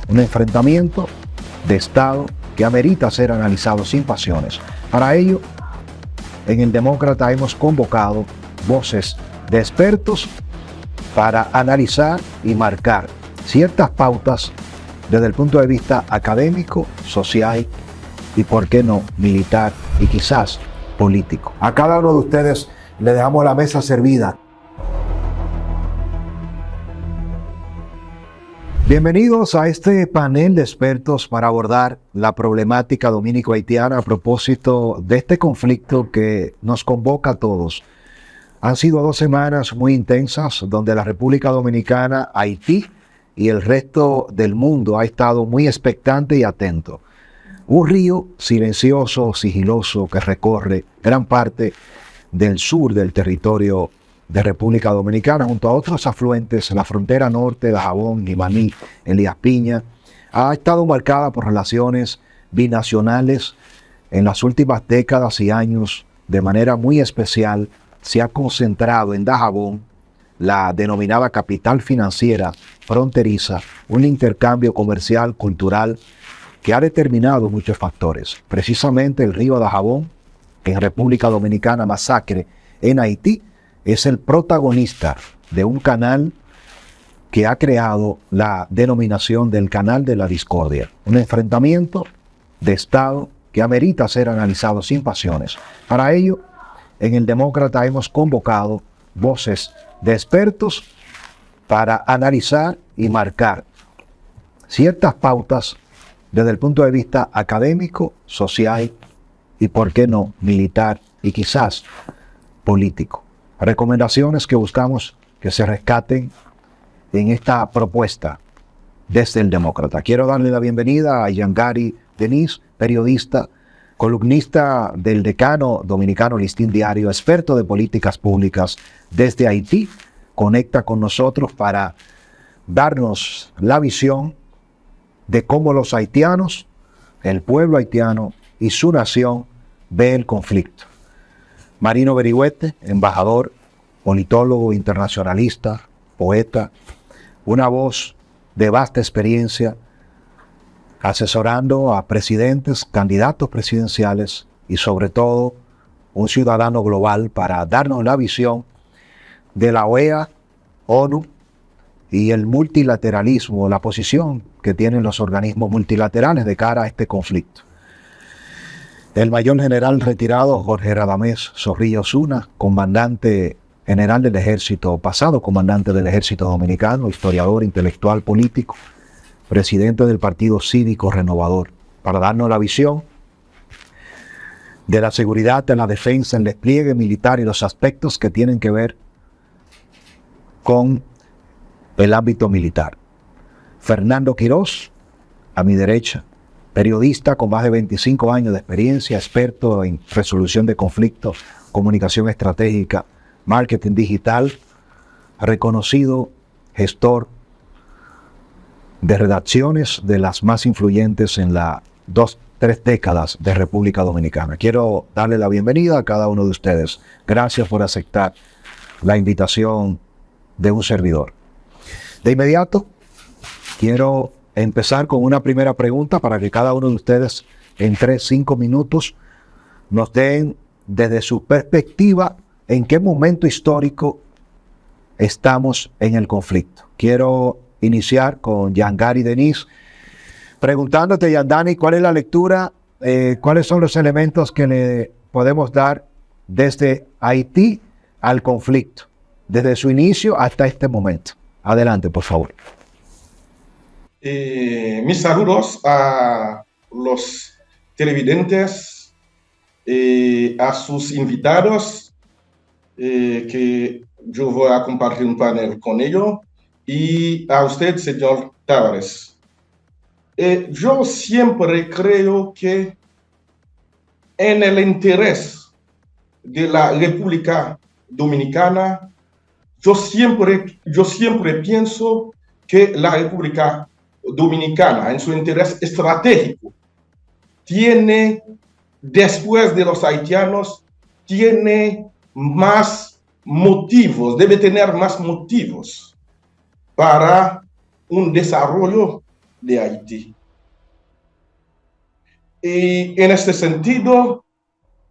un enfrentamiento de Estado que amerita ser analizado sin pasiones. Para ello, en El Demócrata hemos convocado voces de expertos para analizar y marcar ciertas pautas desde el punto de vista académico, social y, por qué no, militar y quizás político. A cada uno de ustedes le dejamos la mesa servida. Bienvenidos a este panel de expertos para abordar la problemática dominico-haitiana a propósito de este conflicto que nos convoca a todos. Han sido 2 semanas muy intensas donde la República Dominicana, Haití y el resto del mundo ha estado muy expectante y atento. Un río silencioso, sigiloso que recorre gran parte del sur del territorio de República Dominicana, junto a otros afluentes, la frontera norte, Dajabón, Jimaní, Elías Piña, ha estado marcada por relaciones binacionales. En las últimas décadas y años, de manera muy especial, se ha concentrado en Dajabón, la denominada capital financiera fronteriza, un intercambio comercial, cultural, que ha determinado muchos factores. Precisamente el río Dajabón, en República Dominicana, Masacre, en Haití, es el protagonista de un canal que ha creado la denominación del Canal de la Discordia. Un enfrentamiento de Estado que amerita ser analizado sin pasiones. Para ello, en El Demócrata hemos convocado voces de expertos para analizar y marcar ciertas pautas desde el punto de vista académico, social y, por qué no, militar y quizás político. Recomendaciones que buscamos que se rescaten en esta propuesta desde El Demócrata. Quiero darle la bienvenida a Yangari Denis, periodista, columnista del Decano Dominicano Listín Diario, experto de políticas públicas desde Haití. Conecta con nosotros para darnos la visión de cómo los haitianos, el pueblo haitiano y su nación ve el conflicto. Marino Berigüete, embajador, politólogo, internacionalista, poeta, una voz de vasta experiencia, asesorando a presidentes, candidatos presidenciales y sobre todo un ciudadano global para darnos la visión de la OEA, ONU y el multilateralismo, la posición que tienen los organismos multilaterales de cara a este conflicto. El mayor general retirado Jorge Radamés Zorrilla Osuna, comandante general del ejército, pasado comandante del ejército dominicano, historiador, intelectual, político, presidente del Partido Cívico Renovador, para darnos la visión de la seguridad, de la defensa, el despliegue militar y los aspectos que tienen que ver con el ámbito militar. Fernando Quirós, a mi derecha, periodista con más de 25 años de experiencia, experto en resolución de conflictos, comunicación estratégica, marketing digital, reconocido gestor de redacciones de las más influyentes en las 3 décadas de República Dominicana. Quiero darle la bienvenida a cada uno de ustedes. Gracias por aceptar la invitación de un servidor. De inmediato, quiero empezar con una primera pregunta para que cada uno de ustedes en 3-5 minutos nos den desde su perspectiva en qué momento histórico estamos en el conflicto. Quiero iniciar con Yangari Denis, preguntándote, Yandani, ¿cuál es la lectura, cuáles son los elementos que le podemos dar desde Haití al conflicto, desde su inicio hasta este momento? Adelante, por favor. Mis saludos a los televidentes, a sus invitados, que yo voy a compartir un panel con ellos, y a usted, señor Tavares. Yo siempre creo que en el interés de la República Dominicana, yo siempre pienso que la República Dominicana, en su interés estratégico, tiene, después de los haitianos, tiene más motivos, debe tener más motivos para un desarrollo de Haití. Y en este sentido,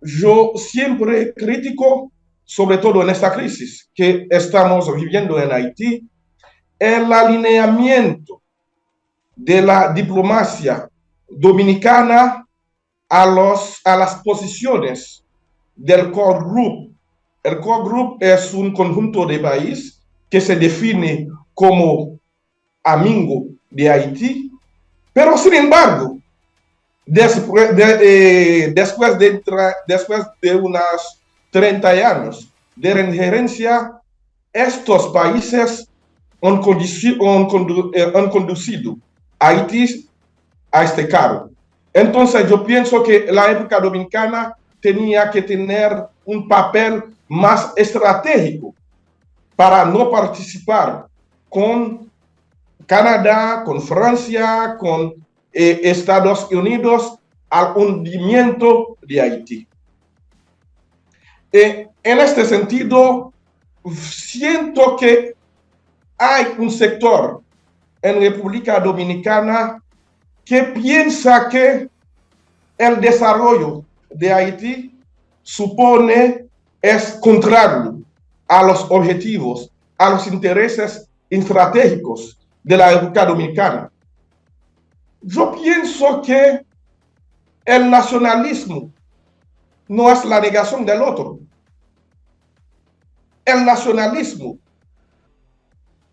yo siempre critico, sobre todo en esta crisis que estamos viviendo en Haití, el alineamiento de la diplomacia dominicana a las posiciones del Core Group. El Core Group es un conjunto de países que se define como amigo de Haití, pero sin embargo, después de unos 30 años de injerencia, estos países han conducido a Haití a este cargo. Entonces yo pienso que la República Dominicana tenía que tener un papel más estratégico para no participar con Canadá, con Francia, con Estados Unidos al hundimiento de Haití. En este sentido, siento que hay un sector en República Dominicana que piensa que el desarrollo de Haití es contrario a los objetivos, a los intereses estratégicos de la República Dominicana. Yo pienso que el nacionalismo no es la negación del otro. El nacionalismo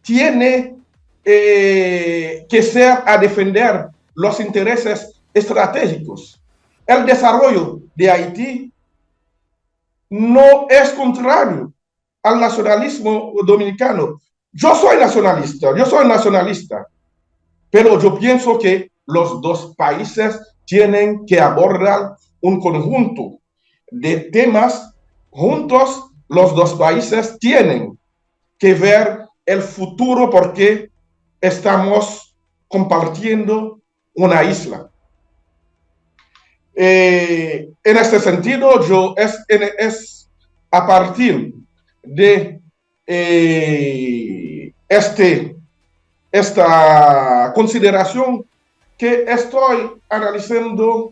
tiene que ser a defender los intereses estratégicos. El desarrollo de Haití no es contrario al nacionalismo dominicano. Yo soy nacionalista, pero yo pienso que los dos países tienen que abordar un conjunto de temas juntos. Los dos países tienen que ver el futuro porque estamos compartiendo una isla. En este sentido, es a partir de esta consideración que estoy analizando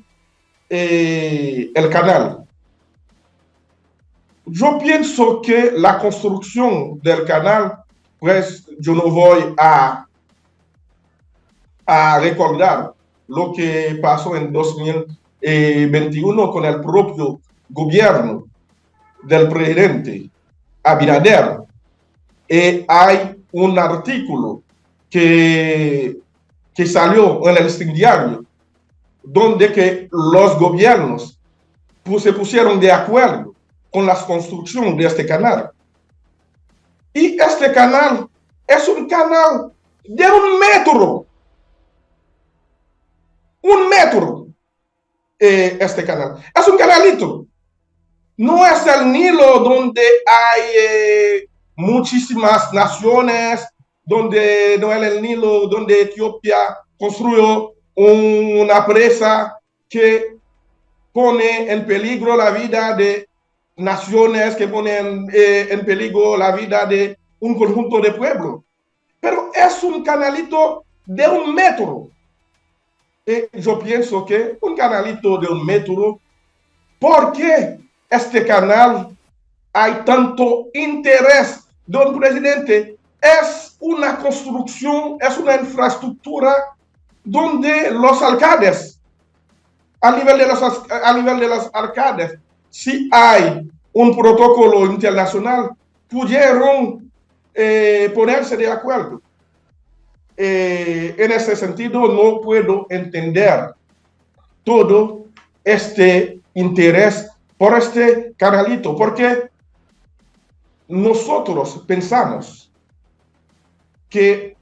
el canal. Yo pienso que la construcción del canal, pues yo no voy a recordar lo que pasó en 2021 con el propio gobierno del presidente Abinader. Hay un artículo que salió en el diario donde que los gobiernos se pusieron de acuerdo con la construcción de este canal. Y este canal es un canal de 1 metro. 1 metro. Este canal. Es un canalito. No es el Nilo donde hay muchísimas naciones, donde no es el Nilo donde Etiopía construyó una presa que pone en peligro la vida de naciones, que ponen en peligro la vida de un conjunto de pueblos. Pero es un canalito de 1 metro. Yo pienso que un canalito de 1 metro, ¿por qué este canal hay tanto interés de un presidente? Es una construcción, es una infraestructura donde los alcaldes, a nivel de los alcaldes, si hay un protocolo internacional, pudieron ponerse de acuerdo. En ese sentido, no puedo entender todo este interés por este canalito, porque nosotros pensamos que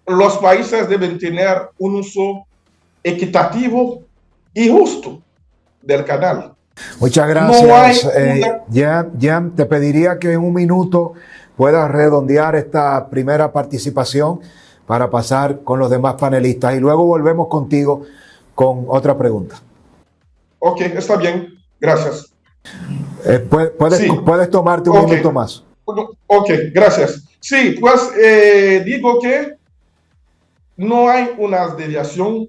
los países deben tener un uso equitativo y justo del canal. Muchas gracias. Jan, te pediría que en 1 minuto puedas redondear esta primera participación para pasar con los demás panelistas y luego volvemos contigo con otra pregunta. Ok, está bien. Gracias. Puedes tomarte un minuto más. Ok, gracias. Sí, pues digo que no hay una desviación.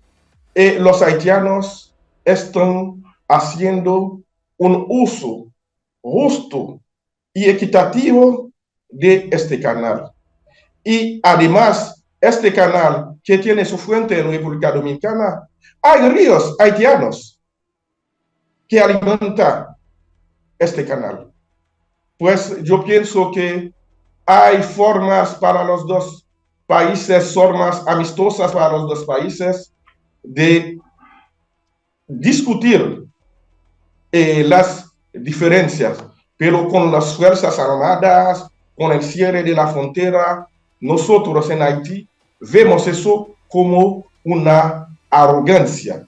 Los haitianos están haciendo un uso justo y equitativo de este canal. Y además, este canal que tiene su fuente en República Dominicana, hay ríos haitianos que alimentan este canal. Pues yo pienso que hay formas para los dos países, formas amistosas para los dos países de discutir las diferencias, pero con las Fuerzas Armadas, con el cierre de la frontera, nosotros en Haití vemos eso como una arrogancia.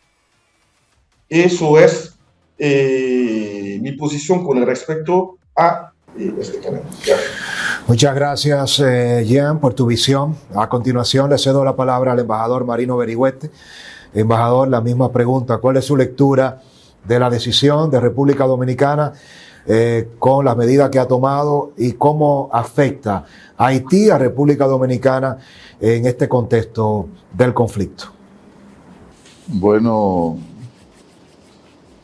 Eso es mi posición con respecto a este canal. Muchas gracias, Jean, por tu visión. A continuación le cedo la palabra al embajador Marino Berigüete. Embajador, la misma pregunta. ¿Cuál es su lectura de la decisión de República Dominicana con las medidas que ha tomado y cómo afecta a Haití, a República Dominicana en este contexto del conflicto? Bueno,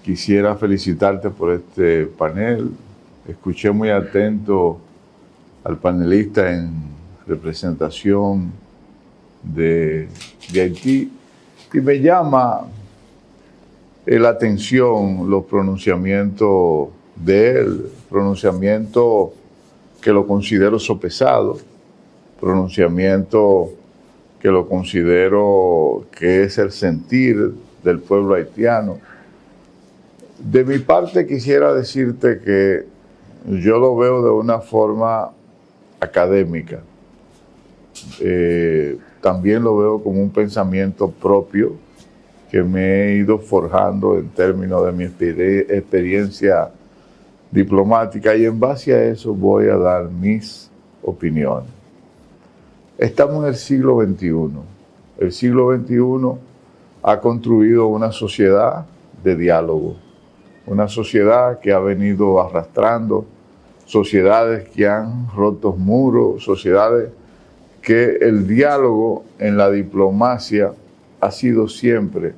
quisiera felicitarte por este panel. Escuché muy atento al panelista en representación de Haití y me llama la atención los pronunciamientos de él, pronunciamiento que lo considero sopesado, pronunciamiento que lo considero que es el sentir del pueblo haitiano. De mi parte quisiera decirte que yo lo veo de una forma académica. También lo veo como un pensamiento propio que me he ido forjando en términos de mi experiencia diplomática, y en base a eso voy a dar mis opiniones. Estamos en el siglo XXI. El siglo XXI ha construido una sociedad de diálogo, una sociedad que ha venido arrastrando, sociedades que han roto muros, sociedades que el diálogo en la diplomacia ha sido siempre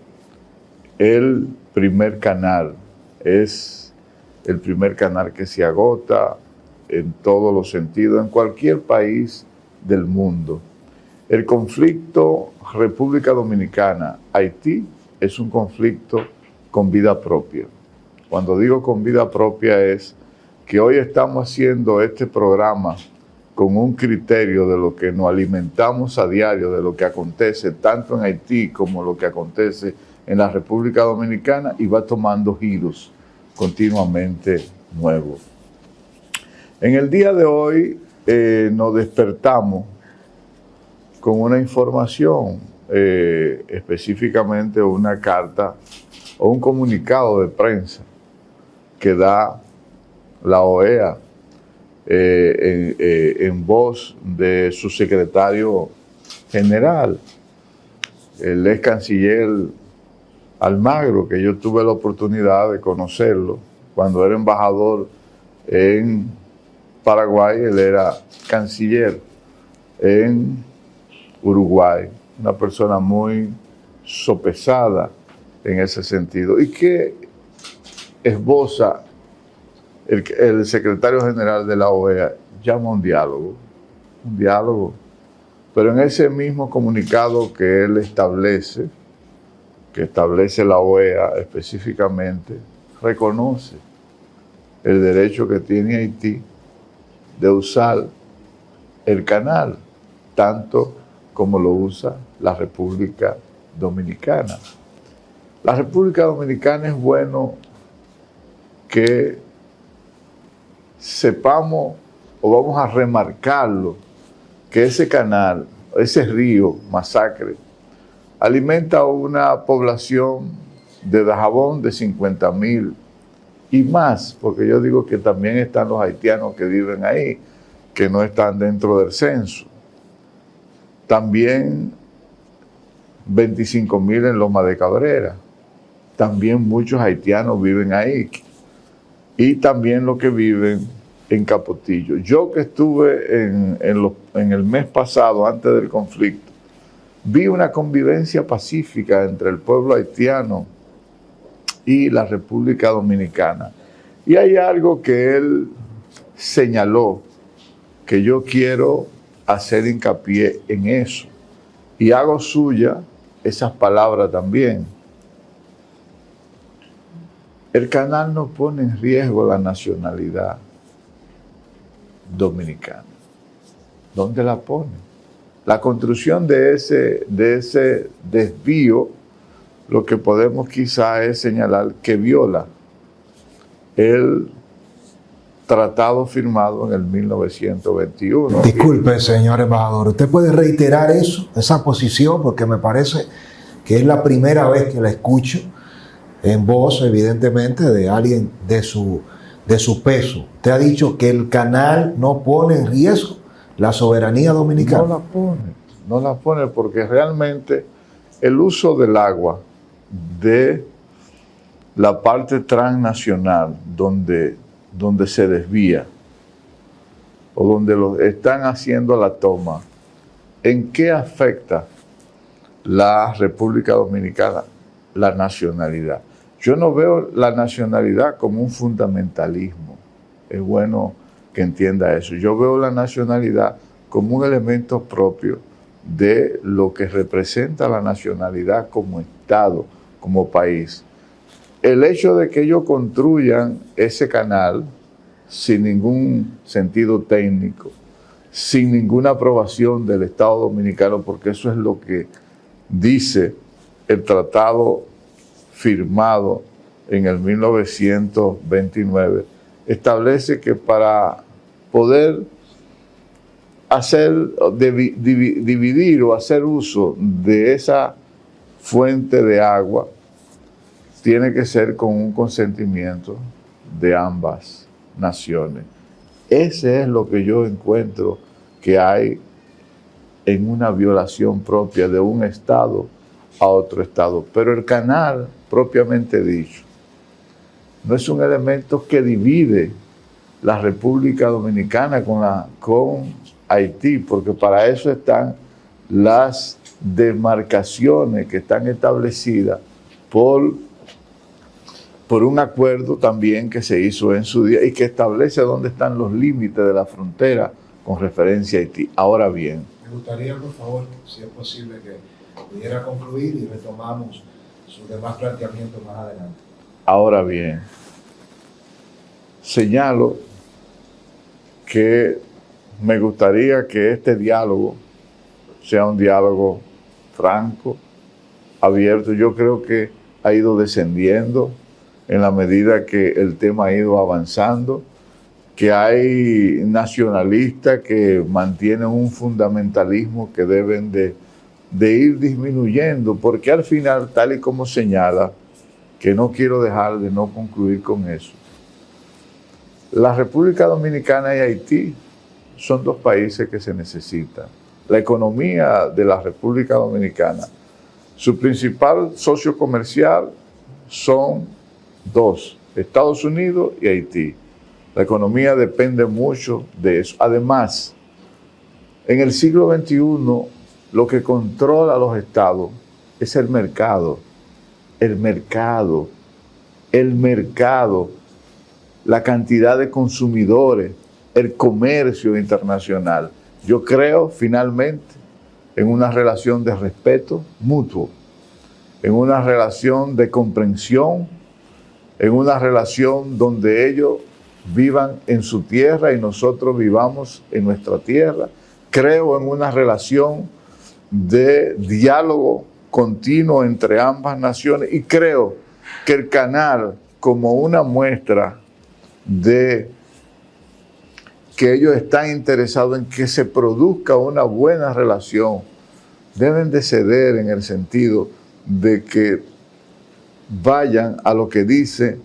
el primer canal, es el primer canal que se agota en todos los sentidos, en cualquier país del mundo. El conflicto República Dominicana-Haití es un conflicto con vida propia. Cuando digo con vida propia es que hoy estamos haciendo este programa con un criterio de lo que nos alimentamos a diario, de lo que acontece tanto en Haití como lo que acontece en la República Dominicana, y va tomando giros continuamente nuevos. En el día de hoy nos despertamos con una información, específicamente una carta o un comunicado de prensa que da la OEA en voz de su secretario general, el ex canciller Almagro, que yo tuve la oportunidad de conocerlo cuando era embajador en Paraguay. Él era canciller en Uruguay, una persona muy sopesada en ese sentido, y que esboza el secretario general de la OEA, llama un diálogo, pero en ese mismo comunicado que él establece, que establece la OEA específicamente, reconoce el derecho que tiene Haití de usar el canal, tanto como lo usa la República Dominicana. La República Dominicana es bueno que sepamos, o vamos a remarcarlo, que ese canal, ese río Masacre, alimenta a una población de Dajabón de 50,000 y más, porque yo digo que también están los haitianos que viven ahí, que no están dentro del censo. También 25,000 en Loma de Cabrera. También muchos haitianos viven ahí. Y también los que viven en Capotillo. Yo que estuve en el mes pasado, antes del conflicto, vi una convivencia pacífica entre el pueblo haitiano y la República Dominicana. Y hay algo que él señaló, que yo quiero hacer hincapié en eso. Y hago suya esas palabras también. El canal no pone en riesgo la nacionalidad dominicana. ¿Dónde la pone? La construcción de ese desvío, lo que podemos quizá es señalar que viola el tratado firmado en el 1921. Disculpe, señor embajador, ¿usted puede reiterar eso, esa posición? Porque me parece que es la primera vez que la escucho en voz, evidentemente, de alguien de su peso. Usted ha dicho que el canal no pone en riesgo la soberanía dominicana. No la pone porque realmente el uso del agua de la parte transnacional donde se desvía o donde lo están haciendo la toma, ¿en qué afecta la República Dominicana? La nacionalidad. Yo no veo la nacionalidad como un fundamentalismo. Es bueno que entienda eso. Yo veo la nacionalidad como un elemento propio de lo que representa la nacionalidad como Estado, como país. El hecho de que ellos construyan ese canal sin ningún sentido técnico, sin ninguna aprobación del Estado Dominicano, porque eso es lo que dice el tratado firmado en el 1929, establece que para poder dividir o hacer uso de esa fuente de agua, tiene que ser con un consentimiento de ambas naciones. Ese es lo que yo encuentro que hay en una violación propia de un Estado a otro Estado. Pero el canal, propiamente dicho, no es un elemento que divide la República Dominicana con Haití, porque para eso están las demarcaciones que están establecidas por un acuerdo también que se hizo en su día y que establece dónde están los límites de la frontera con referencia a Haití. Ahora bien, me gustaría, por favor, si es posible, que pudiera concluir y retomamos sus demás planteamientos más adelante. Ahora bien, señalo que me gustaría que este diálogo sea un diálogo franco, abierto. Yo creo que ha ido descendiendo en la medida que el tema ha ido avanzando, que hay nacionalistas que mantienen un fundamentalismo que deben de ir disminuyendo, porque al final, tal y como señala, que no quiero dejar de no concluir con eso, la República Dominicana y Haití son dos países que se necesitan. La economía de la República Dominicana, su principal socio comercial son dos, Estados Unidos y Haití. La economía depende mucho de eso. Además, en el siglo XXI, lo que controla a los estados es el mercado. El mercado, la cantidad de consumidores, el comercio internacional. Yo creo, finalmente, en una relación de respeto mutuo, en una relación de comprensión, en una relación donde ellos vivan en su tierra y nosotros vivamos en nuestra tierra. Creo en una relación de diálogo continuo entre ambas naciones y creo que el canal, como una muestra de que ellos están interesados en que se produzca una buena relación, deben de ceder en el sentido de que vayan a lo que dice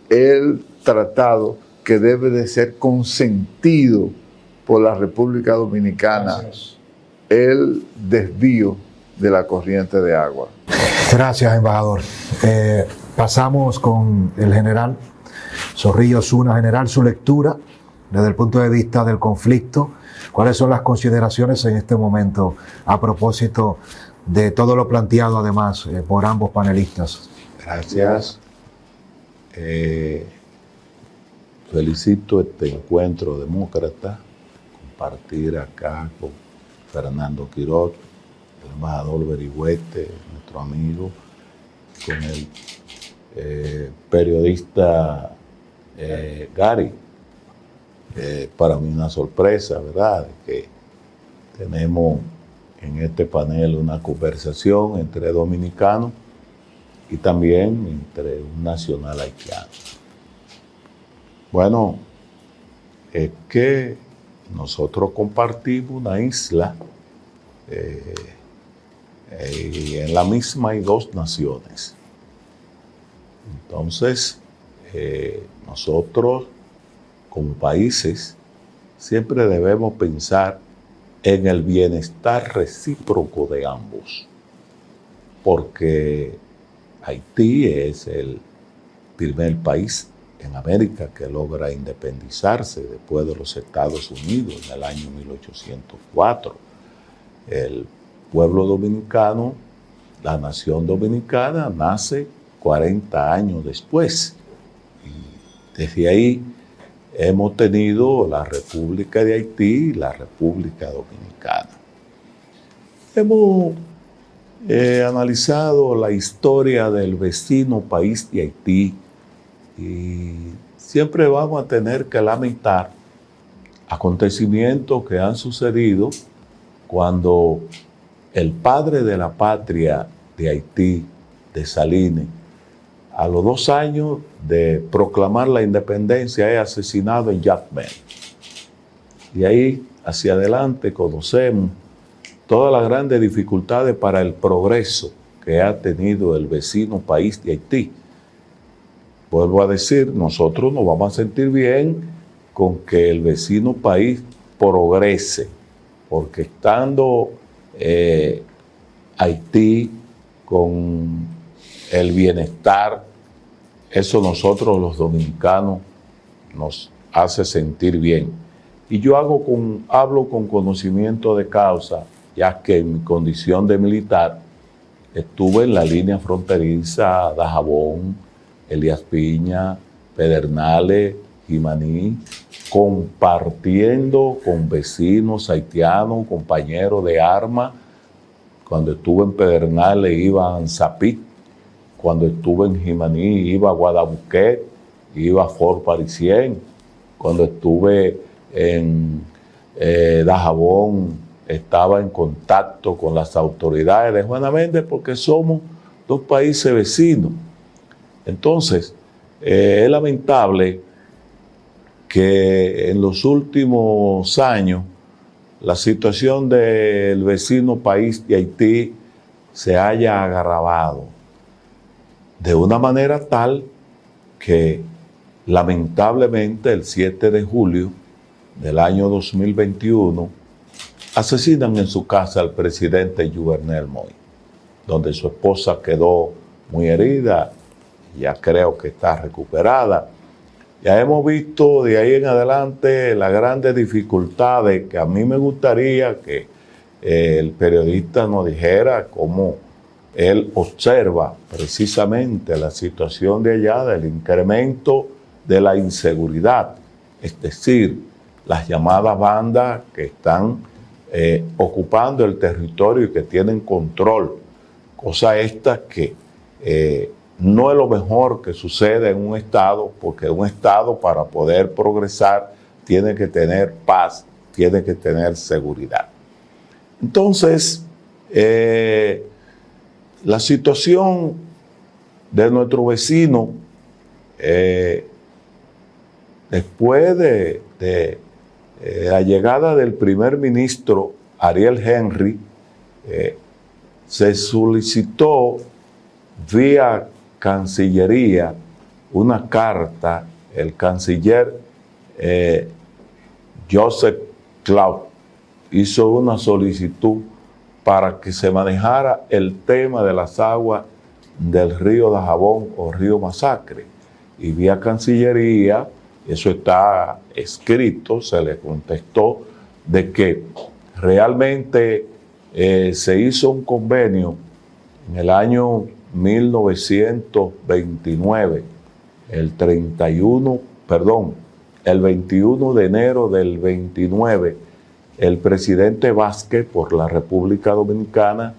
el tratado, que debe de ser consentido por la República Dominicana. Gracias. El desvío de la corriente de agua. Gracias, embajador. Pasamos con el general Zorrillo Zuna. General, su lectura desde el punto de vista del conflicto. ¿Cuáles son las consideraciones en este momento a propósito de todo lo planteado además por ambos panelistas? Gracias. Felicito este encuentro demócrata, compartir acá con Fernando Quiroz, el embajador Berigüete, nuestro amigo, con el periodista Gary. Para mí una sorpresa, ¿verdad?, que tenemos en este panel una conversación entre dominicanos y también entre un nacional haitiano. Bueno, es que nosotros compartimos una isla y en la misma hay dos naciones. Entonces, nosotros como países siempre debemos pensar en el bienestar recíproco de ambos, porque Haití es el primer país en América que logra independizarse después de los Estados Unidos en el año 1804. El pueblo dominicano, la nación dominicana, nace 40 años después. Y desde ahí hemos tenido la República de Haití y la República Dominicana. Hemos analizado la historia del vecino país de Haití y siempre vamos a tener que lamentar acontecimientos que han sucedido cuando el padre de la patria de Haití, Dessalines, a los 2 años de proclamar la independencia, es asesinado en Jacmel. Y ahí hacia adelante conocemos todas las grandes dificultades para el progreso que ha tenido el vecino país de Haití. Vuelvo a decir, nosotros nos vamos a sentir bien con que el vecino país progrese, porque estando Haití con el bienestar, eso nosotros los dominicanos nos hace sentir bien. Y yo hablo con conocimiento de causa, ya que en mi condición de militar estuve en la línea fronteriza Dajabón, Elías Piña, Pedernales, Jimaní, compartiendo con vecinos haitianos, compañeros de armas. Cuando estuve en Pedernales iba a Anzapí, cuando estuve en Jimaní iba a Guadabuquet, iba a Fort Parisien, cuando estuve en Dajabón estaba en contacto con las autoridades de Juana Méndez porque somos 2 países vecinos. Entonces, es lamentable que en los últimos años la situación del vecino país de Haití se haya agravado de una manera tal que lamentablemente el 7 de julio del año 2021 asesinan en su casa al presidente Jovenel Moïse, donde su esposa quedó muy herida, ya creo que está recuperada. Ya hemos visto de ahí en adelante las grandes dificultades que a mí me gustaría que el periodista nos dijera cómo él observa precisamente la situación de allá del incremento de la inseguridad, es decir, las llamadas bandas que están ocupando el territorio y que tienen control, cosa esta que no es lo mejor que sucede en un Estado, porque un Estado para poder progresar tiene que tener paz, tiene que tener seguridad. Entonces, la situación de nuestro vecino, después de la llegada del primer ministro Ariel Henry, se solicitó vía Cancillería una carta, el canciller Joseph Claude hizo una solicitud para que se manejara el tema de las aguas del río Dajabón o río Masacre. Y vía Cancillería eso está escrito, se le contestó de que realmente se hizo un convenio en el año 1929, el 21 de enero del 29, el presidente Vázquez por la República Dominicana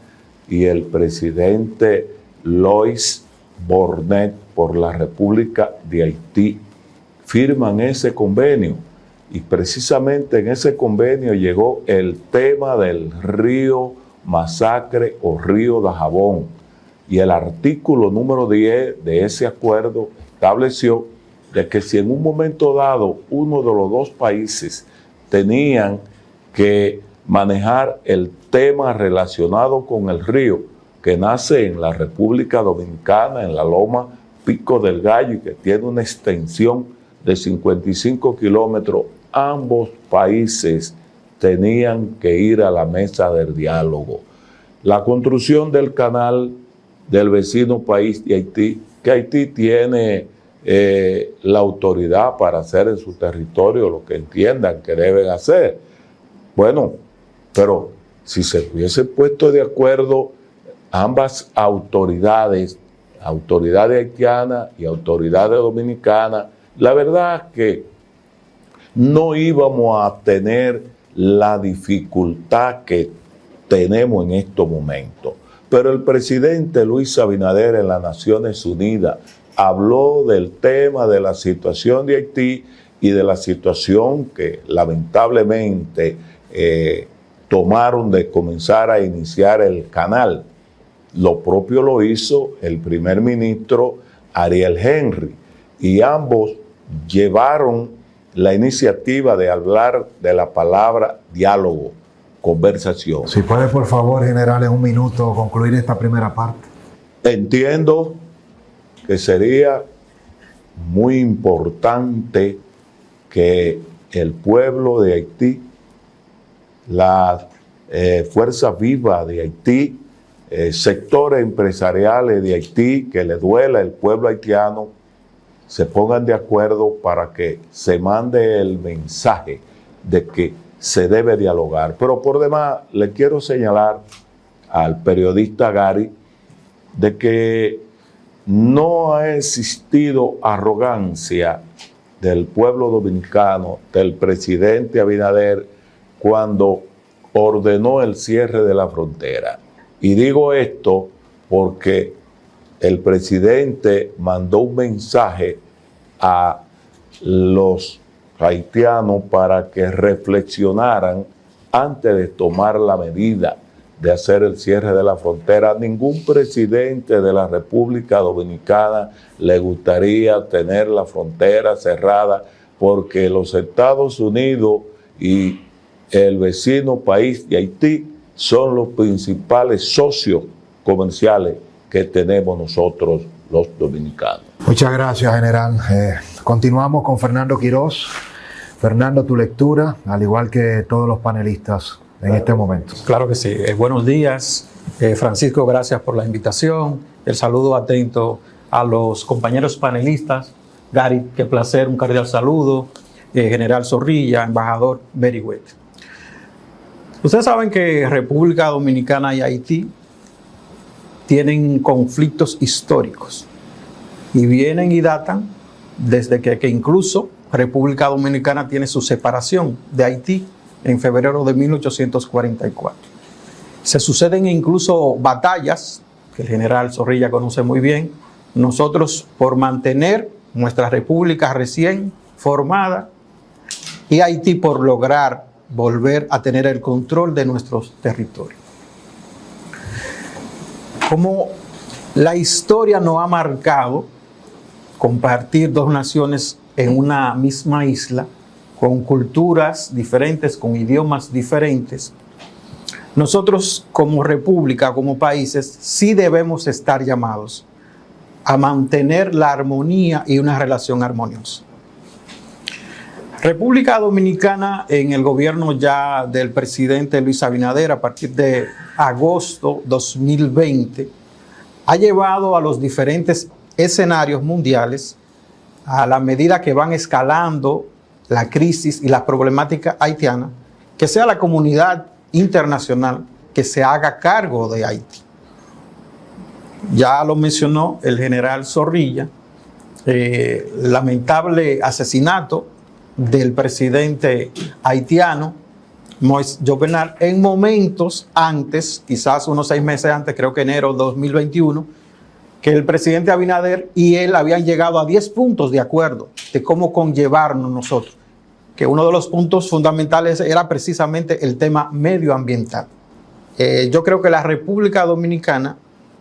y el presidente Lois Bornet por la República de Haití firman ese convenio. Y precisamente en ese convenio llegó el tema del río Masacre o río Dajabón. Y el artículo número 10 de ese acuerdo estableció de que si en un momento dado uno de los dos países tenían que manejar el tema relacionado con el río que nace en la República Dominicana, en la Loma Pico del Gallo, y que tiene una extensión de 55 kilómetros, ambos países tenían que ir a la mesa del diálogo. La construcción del canal del vecino país de Haití, que Haití tiene la autoridad para hacer en su territorio lo que entiendan que deben hacer. Bueno, pero si se hubiese puesto de acuerdo ambas autoridades, autoridades haitianas y autoridades dominicanas, la verdad que no íbamos a tener la dificultad que tenemos en estos momentos. Pero el presidente Luis Abinader en las Naciones Unidas habló del tema de la situación de Haití y de la situación que lamentablemente tomaron de comenzar a iniciar el canal. Lo propio lo hizo el primer ministro Ariel Henry, y ambos llevaron la iniciativa de hablar de la palabra diálogo, conversación. Si puede, por favor, general, en un minuto concluir esta primera parte. Entiendo que sería muy importante que el pueblo de Haití, las fuerzas vivas de Haití, sectores empresariales de Haití, que le duela el pueblo haitiano, se pongan de acuerdo para que se mande el mensaje de que se debe dialogar. Pero por demás, le quiero señalar al periodista Gary de que no ha existido arrogancia del pueblo dominicano, del presidente Abinader, cuando ordenó el cierre de la frontera. Y digo esto porque el presidente mandó un mensaje a los haitianos para que reflexionaran antes de tomar la medida de hacer el cierre de la frontera. Ningún presidente de la República Dominicana le gustaría tener la frontera cerrada, porque los Estados Unidos y el vecino país de Haití son los principales socios comerciales que tenemos nosotros los dominicanos. Muchas gracias, general. Continuamos con Fernando Quiroz. Fernando, tu lectura, al igual que todos los panelistas en este momento. Claro que sí. Buenos días, Francisco, gracias por la invitación. El saludo atento a los compañeros panelistas. Gary, qué placer, un cordial saludo. General Zorrilla, embajador Beriwet. Ustedes saben que República Dominicana y Haití tienen conflictos históricos y vienen y datan desde que incluso República Dominicana tiene su separación de Haití en febrero de 1844. Se suceden incluso batallas que el general Zorrilla conoce muy bien. Nosotros, por mantener nuestra república recién formada, y Haití por lograr volver a tener el control de nuestros territorios. Como la historia nos ha marcado compartir dos naciones en una misma isla, con culturas diferentes, con idiomas diferentes, nosotros como república, como países, sí debemos estar llamados a mantener la armonía y una relación armoniosa. República Dominicana, en el gobierno ya del presidente Luis Abinader, a partir de agosto 2020, ha llevado a los diferentes escenarios mundiales a la medida que van escalando la crisis y la problemática haitiana, que sea la comunidad internacional que se haga cargo de Haití. Ya lo mencionó el general Zorrilla, lamentable asesinato del presidente haitiano, Moïse Jovenel, en momentos antes, quizás unos 6 meses antes, creo que enero de 2021, que el presidente Abinader y él habían llegado a 10 puntos de acuerdo de cómo conllevarnos nosotros, que uno de los puntos fundamentales era precisamente el tema medioambiental. Yo creo que la República Dominicana,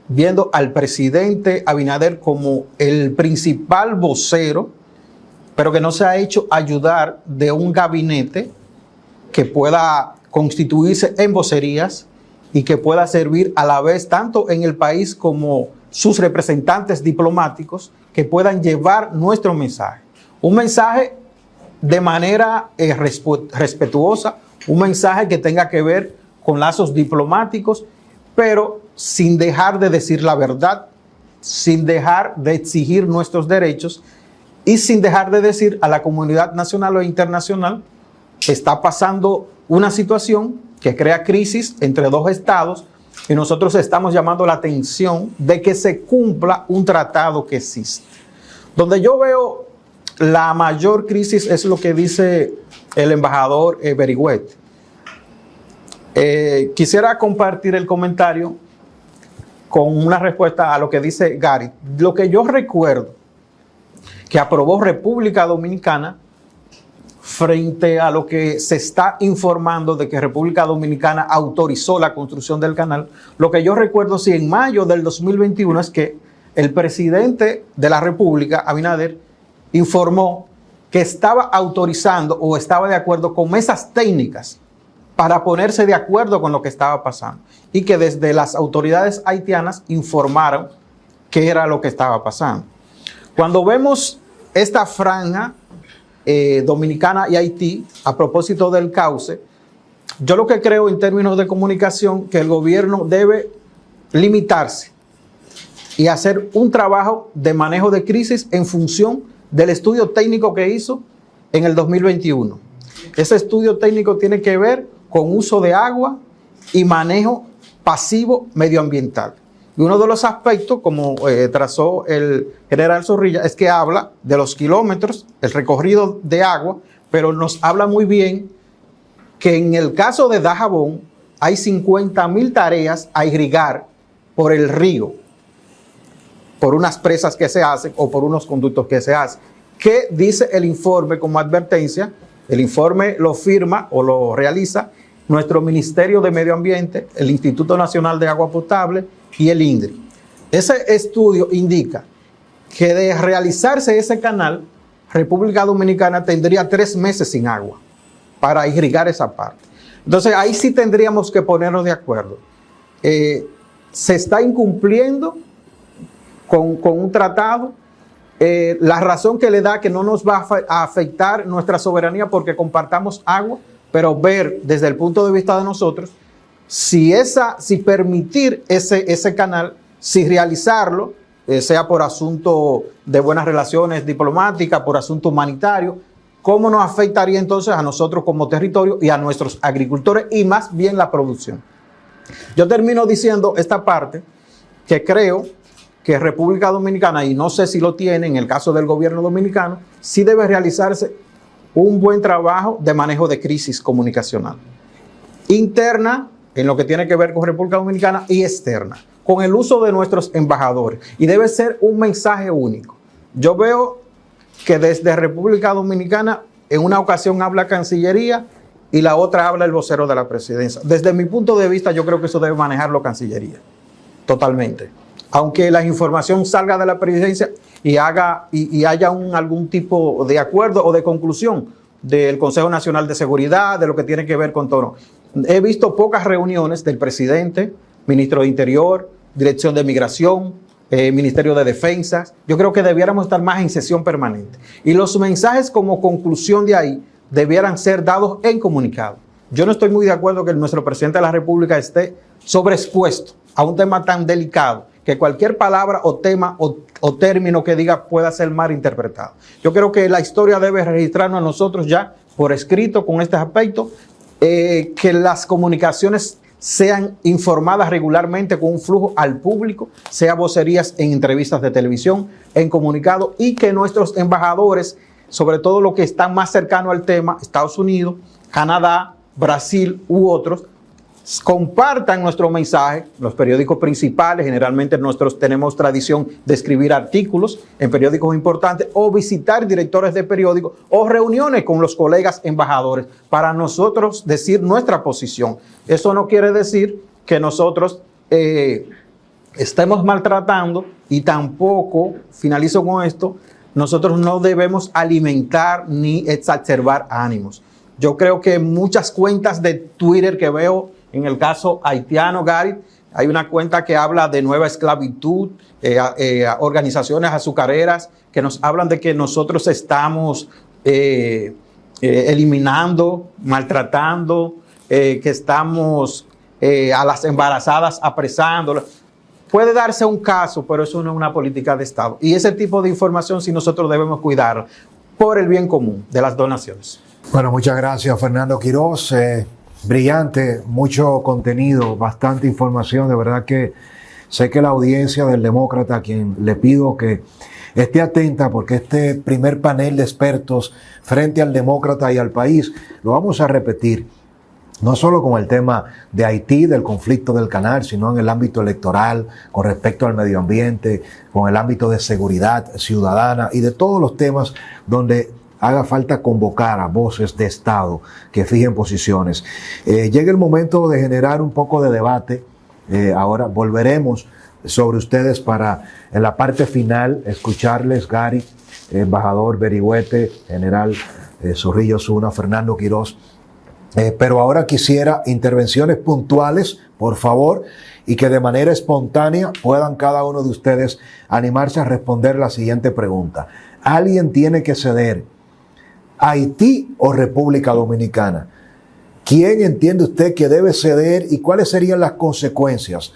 viendo al presidente Abinader como el principal vocero, pero que no se ha hecho ayudar de un gabinete que pueda constituirse en vocerías y que pueda servir a la vez tanto en el país como sus representantes diplomáticos que puedan llevar nuestro mensaje. Un mensaje de manera respetuosa, un mensaje que tenga que ver con lazos diplomáticos, pero sin dejar de decir la verdad, sin dejar de exigir nuestros derechos y sin dejar de decir a la comunidad nacional o internacional que está pasando una situación que crea crisis entre dos estados y nosotros estamos llamando la atención de que se cumpla un tratado que existe. Donde yo veo la mayor crisis es lo que dice el embajador Berigüet. Quisiera compartir el comentario con una respuesta a lo que dice Gary. Lo que yo recuerdo que aprobó República Dominicana frente a lo que se está informando de que República Dominicana autorizó la construcción del canal, lo que yo recuerdo, sí, en mayo del 2021 es que el presidente de la República, Abinader, informó que estaba autorizando o estaba de acuerdo con mesas técnicas para ponerse de acuerdo con lo que estaba pasando y que desde las autoridades haitianas informaron qué era lo que estaba pasando. Cuando vemos esta franja Dominicana y Haití, a propósito del cauce, yo lo que creo en términos de comunicación que el gobierno debe limitarse y hacer un trabajo de manejo de crisis en función del estudio técnico que hizo en el 2021. Ese estudio técnico tiene que ver con uso de agua y manejo pasivo medioambiental. Y uno de los aspectos, como trazó el general Zorrilla, es que habla de los kilómetros, el recorrido de agua, pero nos habla muy bien que en el caso de Dajabón hay 50,000 tareas a irrigar por el río, por unas presas que se hacen o por unos conductos que se hacen. ¿Qué dice el informe como advertencia? El informe lo firma o lo realiza nuestro Ministerio de Medio Ambiente, el Instituto Nacional de Agua Potable y el INDRI. Ese estudio indica que de realizarse ese canal, República Dominicana tendría 3 meses sin agua para irrigar esa parte. Entonces ahí sí tendríamos que ponernos de acuerdo. Se está incumpliendo con un tratado. La razón que le da que no nos va a afectar nuestra soberanía porque compartamos agua, pero ver desde el punto de vista de nosotros si permitir ese canal, si realizarlo, sea por asunto de buenas relaciones diplomáticas, por asunto humanitario, ¿cómo nos afectaría entonces a nosotros como territorio y a nuestros agricultores y más bien la producción? Yo termino diciendo esta parte que creo que República Dominicana, y no sé si lo tiene en el caso del gobierno dominicano, sí debe realizarse un buen trabajo de manejo de crisis comunicacional. Interna, en lo que tiene que ver con República Dominicana, y externa, con el uso de nuestros embajadores. Y debe ser un mensaje único. Yo veo que desde República Dominicana, en una ocasión habla Cancillería y la otra habla el vocero de la presidencia. Desde mi punto de vista, yo creo que eso debe manejarlo Cancillería, totalmente. Aunque la información salga de la presidencia y haya algún tipo de acuerdo o de conclusión del Consejo Nacional de Seguridad, de lo que tiene que ver con todo. He visto pocas reuniones del presidente, ministro de Interior, Dirección de Migración, Ministerio de Defensa. Yo creo que debiéramos estar más en sesión permanente. Y los mensajes como conclusión de ahí debieran ser dados en comunicado. Yo no estoy muy de acuerdo que nuestro presidente de la República esté sobreexpuesto a un tema tan delicado que cualquier palabra o tema o término que diga pueda ser mal interpretado. Yo creo que la historia debe registrarnos a nosotros ya por escrito con este aspecto, que las comunicaciones sean informadas regularmente con un flujo al público, sea vocerías en entrevistas de televisión, en comunicados, y que nuestros embajadores, sobre todo los que están más cercanos al tema, Estados Unidos, Canadá, Brasil u otros, compartan nuestro mensaje. Los periódicos principales, generalmente nosotros tenemos tradición de escribir artículos en periódicos importantes o visitar directores de periódicos o reuniones con los colegas embajadores para nosotros decir nuestra posición. Eso no quiere decir que nosotros estemos maltratando, y tampoco, finalizo con esto, nosotros no debemos alimentar ni exacerbar ánimos. Yo creo que muchas cuentas de Twitter que veo, en el caso haitiano, Gary, hay una cuenta que habla de nueva esclavitud, organizaciones azucareras que nos hablan de que nosotros estamos eliminando, maltratando, que estamos a las embarazadas apresándolas. Puede darse un caso, pero eso no es una política de Estado. Y ese tipo de información sí nosotros debemos cuidar por el bien común de las donaciones. Bueno, muchas gracias, Fernando Quiroz. Brillante, mucho contenido, bastante información. De verdad que sé que la audiencia del Demócrata, a quien le pido que esté atenta, porque este primer panel de expertos frente al Demócrata y al país lo vamos a repetir, no solo con el tema de Haití, del conflicto del canal, sino en el ámbito electoral, con respecto al medio ambiente, con el ámbito de seguridad ciudadana y de todos los temas donde haga falta convocar a voces de Estado que fijen posiciones. Llega el momento de generar un poco de debate. Ahora volveremos sobre ustedes para, en la parte final, escucharles, Gary, embajador Berigüete, general Zorrillo Zuna, Fernando Quiroz. Pero ahora quisiera intervenciones puntuales, por favor, y que de manera espontánea puedan cada uno de ustedes animarse a responder la siguiente pregunta. ¿Alguien tiene que ceder Haití o República Dominicana? ¿Quién entiende usted que debe ceder y cuáles serían las consecuencias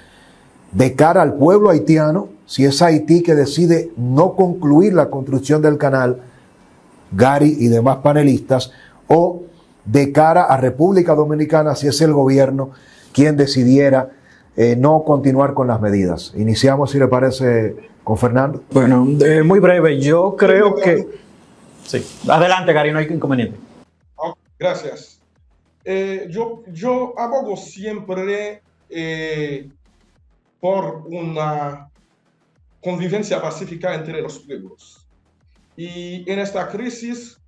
de cara al pueblo haitiano si es Haití que decide no concluir la construcción del canal, Gary y demás panelistas, o de cara a República Dominicana si es el gobierno quien decidiera no continuar con las medidas? Iniciamos, si le parece, con Fernando. Bueno, muy breve. Yo creo que... Sí. Adelante, Gary, no hay inconveniente. Gracias. Yo abogo siempre por una convivencia pacífica entre los pueblos. Y en esta crisis,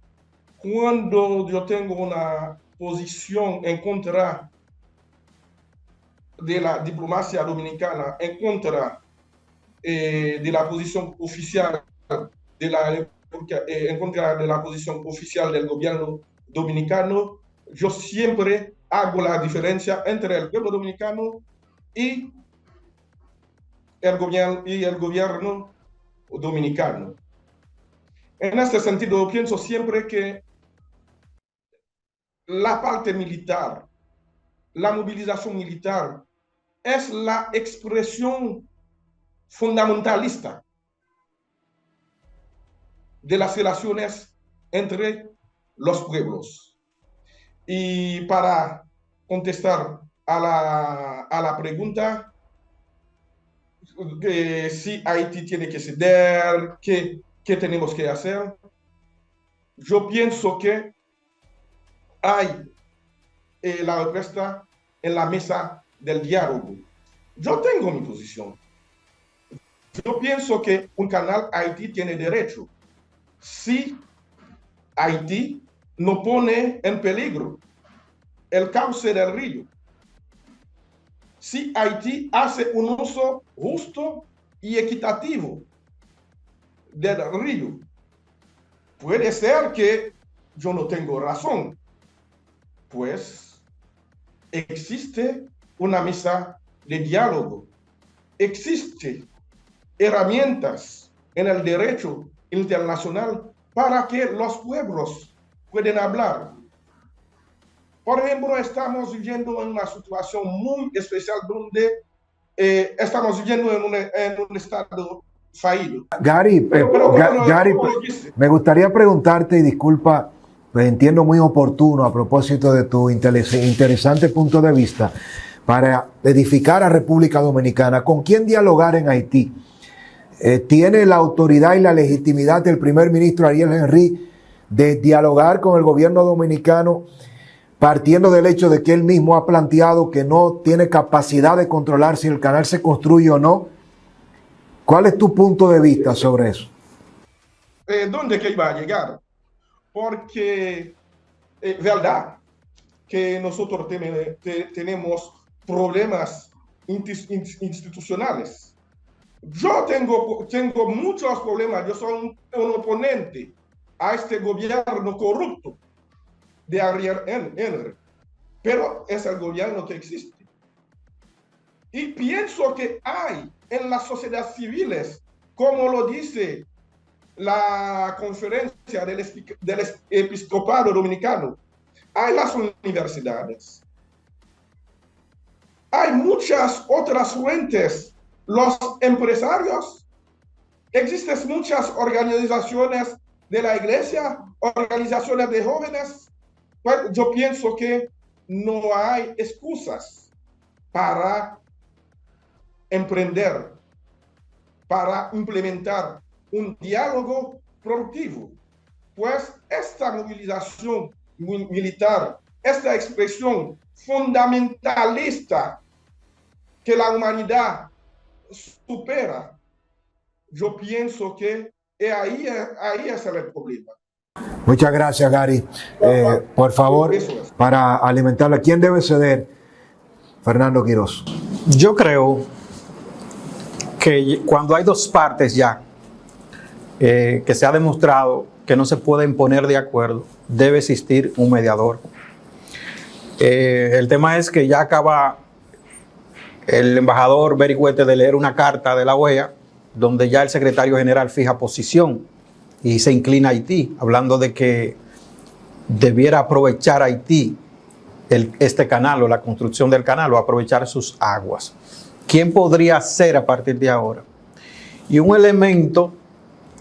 cuando yo tengo una posición en contra de la diplomacia dominicana, en contra de la posición oficial de la en contra de la posición oficial del gobierno dominicano, yo siempre hago la diferencia entre el pueblo dominicano y el gobierno dominicano. En este sentido, pienso siempre que la parte militar, la movilización militar, es la expresión fundamentalista de las relaciones entre los pueblos. Y para contestar a la pregunta, si Haití tiene que ceder, ¿qué tenemos que hacer? Yo pienso que hay la respuesta en la mesa del diálogo. Yo tengo mi posición. Yo pienso que un canal Haití tiene derecho si Haití no pone en peligro el cauce del río, si Haití hace un uso justo y equitativo del río. Puede ser que yo no tengo razón, pues existe una mesa de diálogo, existe herramientas en el derecho internacional para que los pueblos puedan hablar. Por ejemplo, estamos viviendo en una situación muy especial donde estamos viviendo en un estado fallido. Gary, Gary, me gustaría preguntarte, y disculpa, pues entiendo muy oportuno a propósito de tu interesante punto de vista, para edificar a República Dominicana, ¿con quién dialogar en Haití? ¿Tiene la autoridad y la legitimidad del primer ministro Ariel Henry de dialogar con el gobierno dominicano, partiendo del hecho de que él mismo ha planteado que no tiene capacidad de controlar si el canal se construye o no? ¿Cuál es tu punto de vista sobre eso? ¿Dónde que iba a llegar? Porque es verdad que nosotros tenemos problemas institucionales. Yo tengo muchos problemas. Yo soy un oponente a este gobierno corrupto de Ariel Henry, pero es el gobierno que existe. Y pienso que hay en las sociedades civiles, como lo dice la conferencia del episcopado dominicano, hay las universidades, hay muchas otras fuentes, los empresarios, existen muchas organizaciones de la iglesia, organizaciones de jóvenes. Pues yo pienso que no hay excusas para emprender, para implementar un diálogo productivo, pues esta movilización militar, esta expresión fundamentalista que la humanidad supera, yo pienso que ahí es el problema. Muchas gracias, Gary. Por favor, para alimentarla, ¿quién debe ceder? Fernando Quiroz. Yo creo que cuando hay dos partes ya, que se ha demostrado que no se pueden poner de acuerdo, debe existir un mediador. El tema es que ya acaba el embajador Berigüete de leer una carta de la OEA donde ya el secretario general fija posición y se inclina a Haití, hablando de que debiera aprovechar Haití este canal o la construcción del canal o aprovechar sus aguas. ¿Quién podría ser a partir de ahora? Y un elemento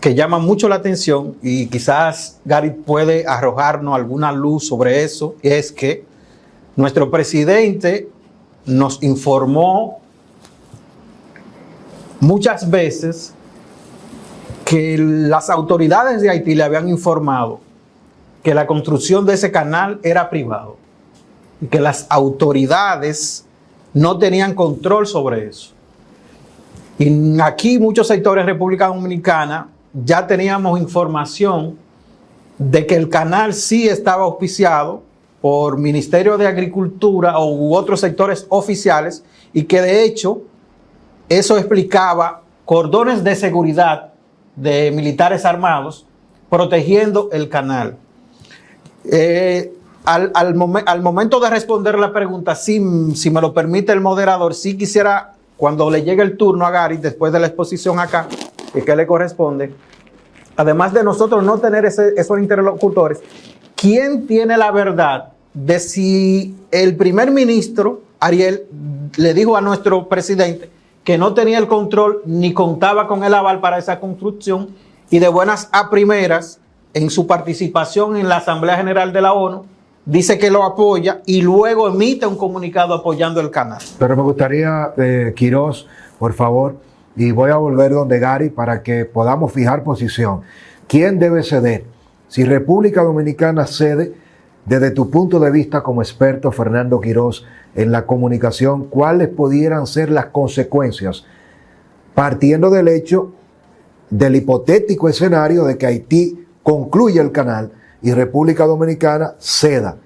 que llama mucho la atención y quizás Gary puede arrojarnos alguna luz sobre eso, es que nuestro presidente nos informó muchas veces que las autoridades de Haití le habían informado que la construcción de ese canal era privado y que las autoridades no tenían control sobre eso. Y aquí muchos sectores de República Dominicana ya teníamos información de que el canal sí estaba auspiciado por Ministerio de Agricultura u otros sectores oficiales y que de hecho eso explicaba cordones de seguridad de militares armados protegiendo el canal. Al momento de responder la pregunta, si me lo permite el moderador, sí quisiera, cuando le llegue el turno a Gary, después de la exposición acá, que le corresponde, además de nosotros no tener esos interlocutores, ¿quién tiene la verdad de si el primer ministro, Ariel, le dijo a nuestro presidente que no tenía el control ni contaba con el aval para esa construcción y de buenas a primeras, en su participación en la Asamblea General de la ONU, dice que lo apoya y luego emite un comunicado apoyando el canal? Pero me gustaría, Quiroz, por favor, y voy a volver donde Gary para que podamos fijar posición. ¿Quién debe ceder? Si República Dominicana cede, desde tu punto de vista como experto, Fernando Quiroz, en la comunicación, ¿cuáles pudieran ser las consecuencias? Partiendo del hecho del hipotético escenario de que Haití concluya el canal y República Dominicana ceda.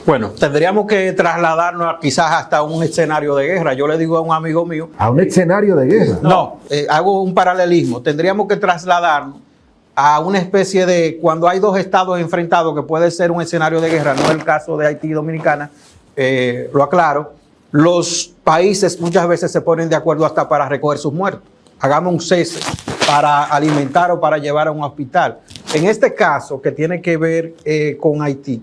Bueno, tendríamos que trasladarnos quizás hasta un escenario de guerra. Yo le digo a un amigo mío... ¿A un escenario de guerra? No, hago un paralelismo. Tendríamos que trasladarnos a una especie de... Cuando hay dos estados enfrentados, que puede ser un escenario de guerra, no es el caso de Haití y Dominicana, lo aclaro, los países muchas veces se ponen de acuerdo hasta para recoger sus muertos. Hagamos un cese para alimentar o para llevar a un hospital. En este caso, que tiene que ver con Haití,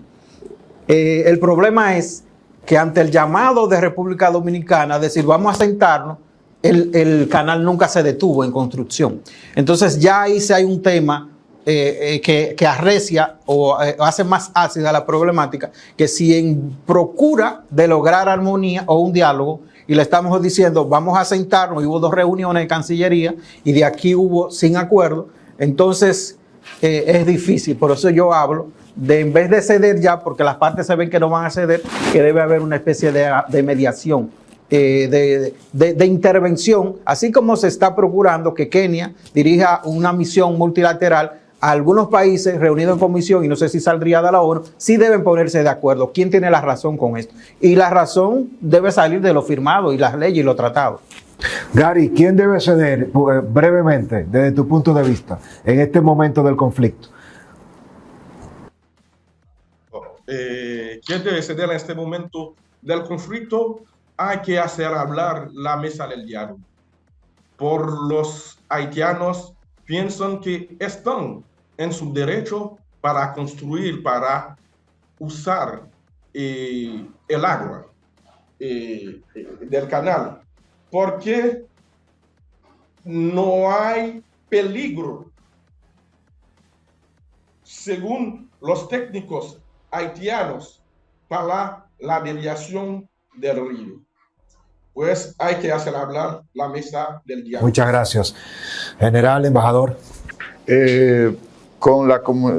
el problema es que ante el llamado de República Dominicana, decir vamos a sentarnos, el canal nunca se detuvo en construcción. Entonces ya ahí sí hay un tema que arrecia o hace más ácida la problemática, que si en procura de lograr armonía o un diálogo, y le estamos diciendo vamos a sentarnos, y hubo 2 reuniones de Cancillería y de aquí hubo sin acuerdo, entonces es difícil. Por eso yo hablo de, en vez de ceder ya, porque las partes se ven que no van a ceder, que debe haber una especie de mediación, de intervención, así como se está procurando que Kenia dirija una misión multilateral a algunos países reunidos en comisión, y no sé si saldría de la ONU, sí deben ponerse de acuerdo. ¿Quién tiene la razón con esto? Y la razón debe salir de lo firmado y las leyes y los tratados. Gary, ¿quién debe ceder, brevemente, desde tu punto de vista, en este momento del conflicto? ¿Quién debe ceder en este momento del conflicto? Hay que hacer hablar la mesa del diálogo. Por los haitianos piensan que están en su derecho para construir, para usar el agua del canal, porque no hay peligro, según los técnicos haitianos, para la desviación del río. Pues hay que hacer hablar la mesa del diálogo. Muchas gracias. General, embajador.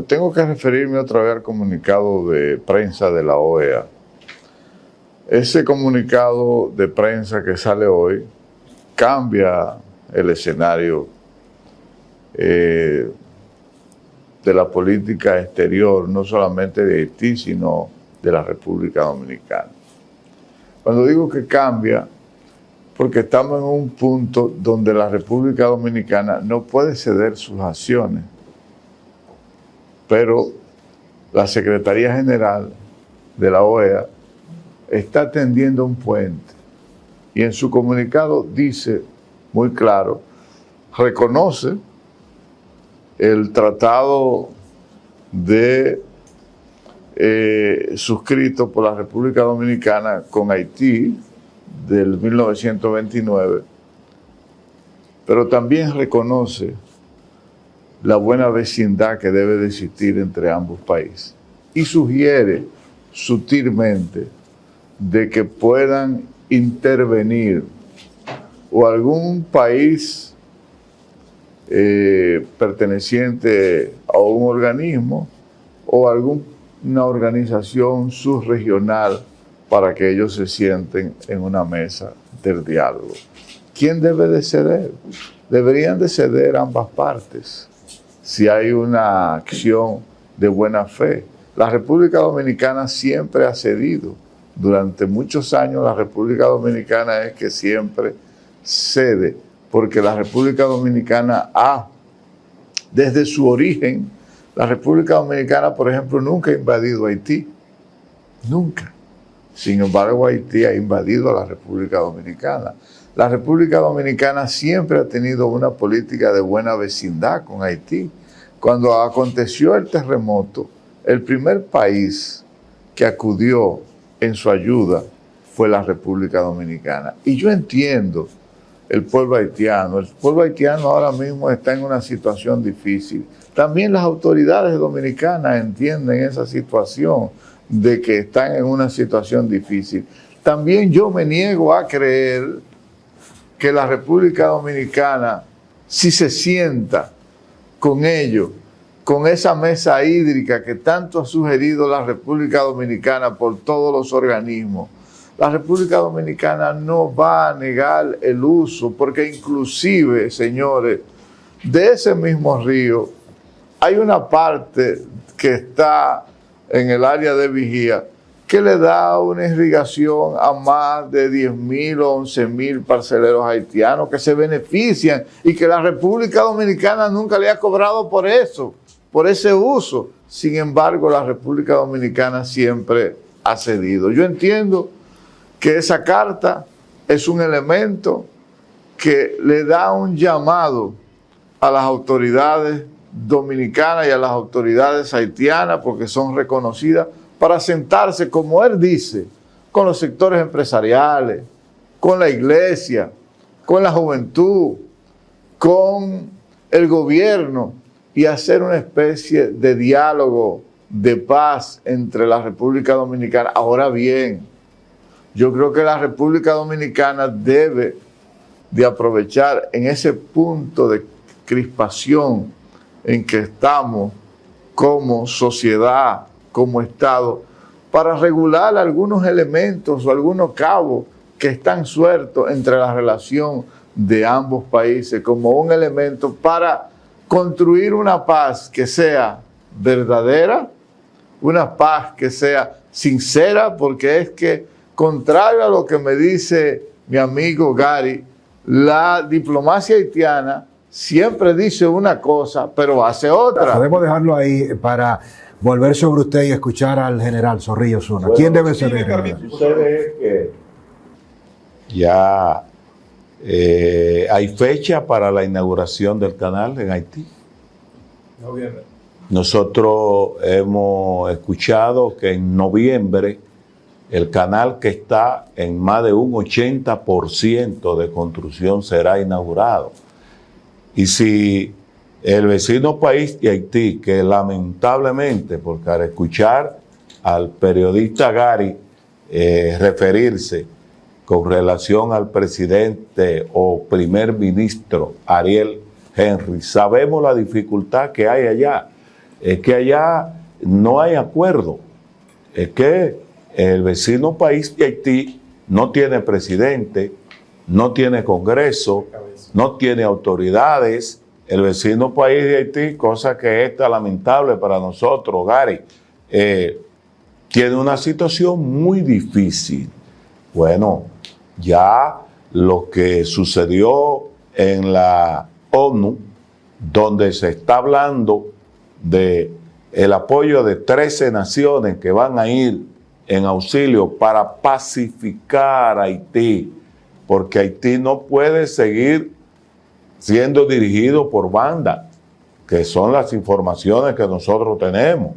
Tengo que referirme otra vez al comunicado de prensa de la OEA. Ese comunicado de prensa que sale hoy cambia el escenario de la política exterior, no solamente de Haití, sino de la República Dominicana. Cuando digo que cambia, porque estamos en un punto donde la República Dominicana no puede ceder sus acciones, pero la Secretaría General de la OEA está tendiendo un puente, y en su comunicado dice muy claro, reconoce el tratado suscrito por la República Dominicana con Haití del 1929, pero también reconoce la buena vecindad que debe de existir entre ambos países y sugiere sutilmente de que puedan intervenir o algún país perteneciente a un organismo o alguna organización subregional para que ellos se sienten en una mesa del diálogo. ¿Quién debe de ceder? Deberían de ceder ambas partes si hay una acción de buena fe. La República Dominicana siempre ha cedido. Durante muchos años la República Dominicana es que siempre cede, porque la República Dominicana desde su origen, la República Dominicana, por ejemplo, nunca ha invadido Haití. Nunca. Sin embargo, Haití ha invadido a la República Dominicana. La República Dominicana siempre ha tenido una política de buena vecindad con Haití. Cuando aconteció el terremoto, el primer país que acudió en su ayuda fue la República Dominicana. Y yo entiendo el pueblo haitiano. El pueblo haitiano ahora mismo está en una situación difícil. También las autoridades dominicanas entienden esa situación de que están en una situación difícil. También yo me niego a creer que la República Dominicana, si se sienta con ellos, con esa mesa hídrica que tanto ha sugerido la República Dominicana por todos los organismos, la República Dominicana no va a negar el uso, porque inclusive, señores, de ese mismo río hay una parte que está en el área de Vigía que le da una irrigación a más de 10,000 o 11,000 parceleros haitianos que se benefician y que la República Dominicana nunca le ha cobrado por eso, por ese uso. Sin embargo, la República Dominicana siempre ha cedido. Yo entiendo que esa carta es un elemento que le da un llamado a las autoridades dominicanas y a las autoridades haitianas, porque son reconocidas, para sentarse, como él dice, con los sectores empresariales, con la iglesia, con la juventud, con el gobierno y hacer una especie de diálogo de paz entre la República Dominicana. Ahora bien, yo creo que la República Dominicana debe de aprovechar en ese punto de crispación en que estamos como sociedad, como Estado, para regular algunos elementos o algunos cabos que están sueltos entre la relación de ambos países como un elemento para construir una paz que sea verdadera, una paz que sea sincera, porque es que, contrario a lo que me dice mi amigo Gary, la diplomacia haitiana siempre dice una cosa, pero hace otra. Podemos dejarlo ahí para volver sobre usted y escuchar al general Zorrillo Zuna. Bueno, ¿Quién debe ser el general? Sucede que ya hay fecha para la inauguración del canal en Haití. Noviembre. Nosotros hemos escuchado que en noviembre el canal, que está en más de un 80% de construcción, será inaugurado. Y si el vecino país de Haití, que lamentablemente, porque al escuchar al periodista Gary referirse con relación al presidente o primer ministro Ariel Henry, sabemos la dificultad que hay allá. Es que allá no hay acuerdo. Es que el vecino país de Haití no tiene presidente, no tiene Congreso, no tiene autoridades. El vecino país de Haití, cosa que es lamentable para nosotros, Gary, tiene una situación muy difícil. Bueno, ya lo que sucedió en la ONU, donde se está hablando de el apoyo de 13 naciones que van a ir en auxilio para pacificar a Haití, porque Haití no puede seguir siendo dirigido por bandas, que son las informaciones que nosotros tenemos,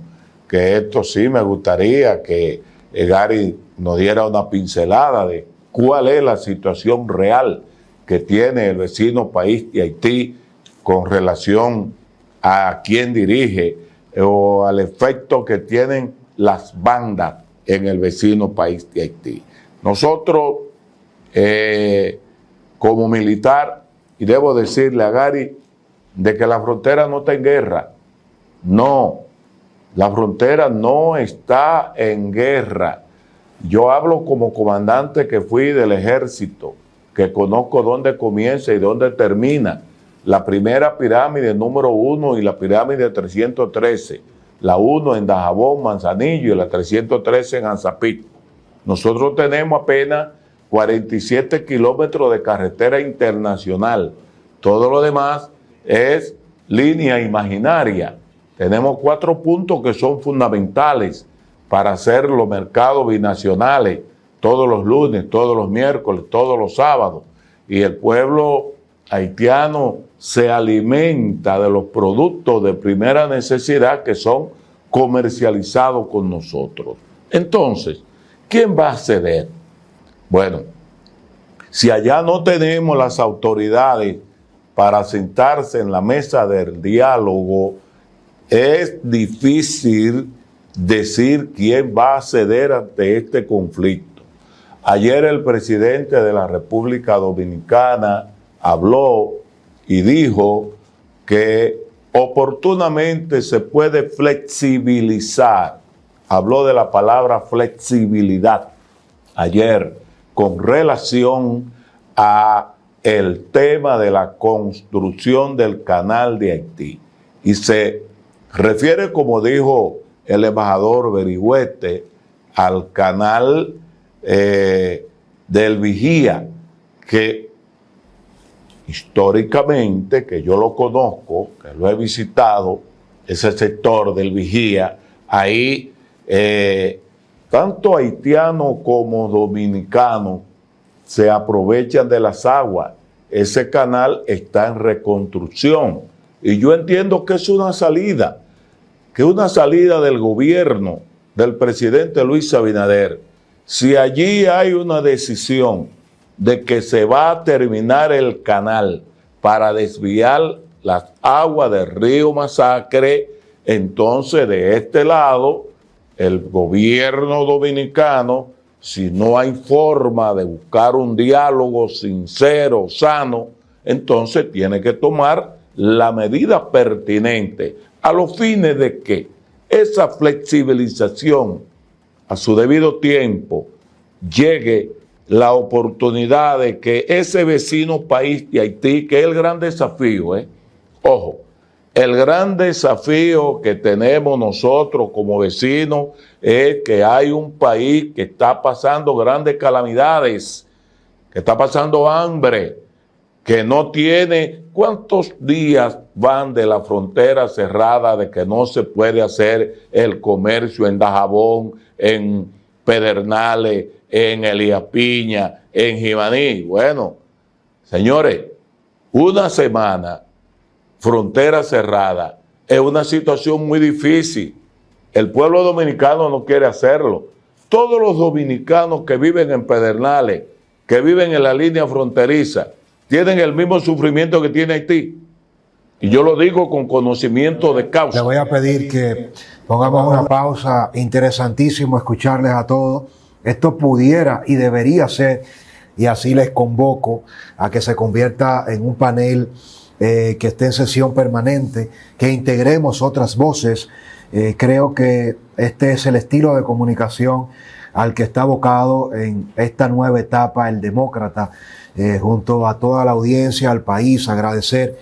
que esto sí me gustaría que Gary nos diera una pincelada de cuál es la situación real que tiene el vecino país de Haití con relación a quién dirige o al efecto que tienen las bandas en el vecino país de Haití. Nosotros, como militar, y debo decirle a Gary de que la frontera no está en guerra. No, la frontera no está en guerra. Yo hablo como comandante que fui del ejército, que conozco dónde comienza y dónde termina la primera pirámide número 1 y la pirámide 313. La 1 en Dajabón, Manzanillo, y la 313 en Anzapí. Nosotros tenemos apenas 47 kilómetros de carretera internacional. Todo lo demás es línea imaginaria. Tenemos 4 puntos que son fundamentales para hacer los mercados binacionales todos los lunes, todos los miércoles, todos los sábados. Y el pueblo haitiano se alimenta de los productos de primera necesidad que son comercializados con nosotros. Entonces, ¿quién va a ceder? Bueno, si allá no tenemos las autoridades para sentarse en la mesa del diálogo, es difícil decir quién va a ceder ante este conflicto. Ayer el presidente de la República Dominicana habló y dijo que oportunamente se puede flexibilizar. Habló de la palabra flexibilidad ayer con relación a el tema de la construcción del canal de Haití. Y se refiere, como dijo el embajador Berigüete, al canal del Vigía, que históricamente, que yo lo conozco, que lo he visitado, ese sector del Vigía, ahí tanto haitianos como dominicanos se aprovechan de las aguas. Ese canal está en reconstrucción y yo entiendo que es una salida, del gobierno del presidente Luis Abinader, Si allí hay una decisión de que se va a terminar el canal para desviar las aguas del río Masacre, entonces de este lado, el gobierno dominicano, si no hay forma de buscar un diálogo sincero, sano, entonces tiene que tomar la medida pertinente a los fines de que esa flexibilización a su debido tiempo llegue la oportunidad de que ese vecino país de Haití, que es el gran desafío, ojo, el gran desafío que tenemos nosotros como vecinos es que hay un país que está pasando grandes calamidades, que está pasando hambre, que no tiene. ¿Cuántos días van de la frontera cerrada de que no se puede hacer el comercio en Dajabón, en Pedernales, en Elías Piña, en Jimaní? Bueno, señores, una semana, frontera cerrada, es una situación muy difícil. El pueblo dominicano no quiere hacerlo. Todos los dominicanos que viven en Pedernales, que viven en la línea fronteriza, tienen el mismo sufrimiento que tiene Haití. Y yo lo digo con conocimiento de causa. Le voy a pedir que pongamos una pausa. Interesantísimo escucharles a todos. Esto pudiera y debería ser, y así les convoco a que se convierta en un panel que esté en sesión permanente, que integremos otras voces. Creo que este es el estilo de comunicación al que está abocado en esta nueva etapa el Demócrata, junto a toda la audiencia, al país, agradecer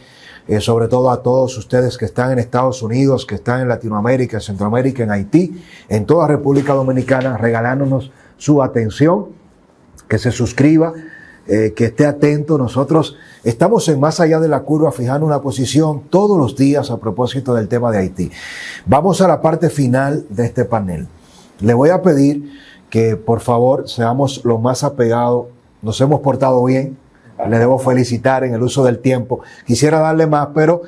sobre todo a todos ustedes que están en Estados Unidos, que están en Latinoamérica, en Centroamérica, en Haití, en toda República Dominicana, regalándonos su atención, que se suscriba, que esté atento. Nosotros estamos en Más Allá de la Curva, fijando una posición todos los días a propósito del tema de Haití. Vamos a la parte final de este panel. Le voy a pedir que por favor seamos lo más apegados. Nos hemos portado bien, le debo felicitar en el uso del tiempo. Quisiera darle más, pero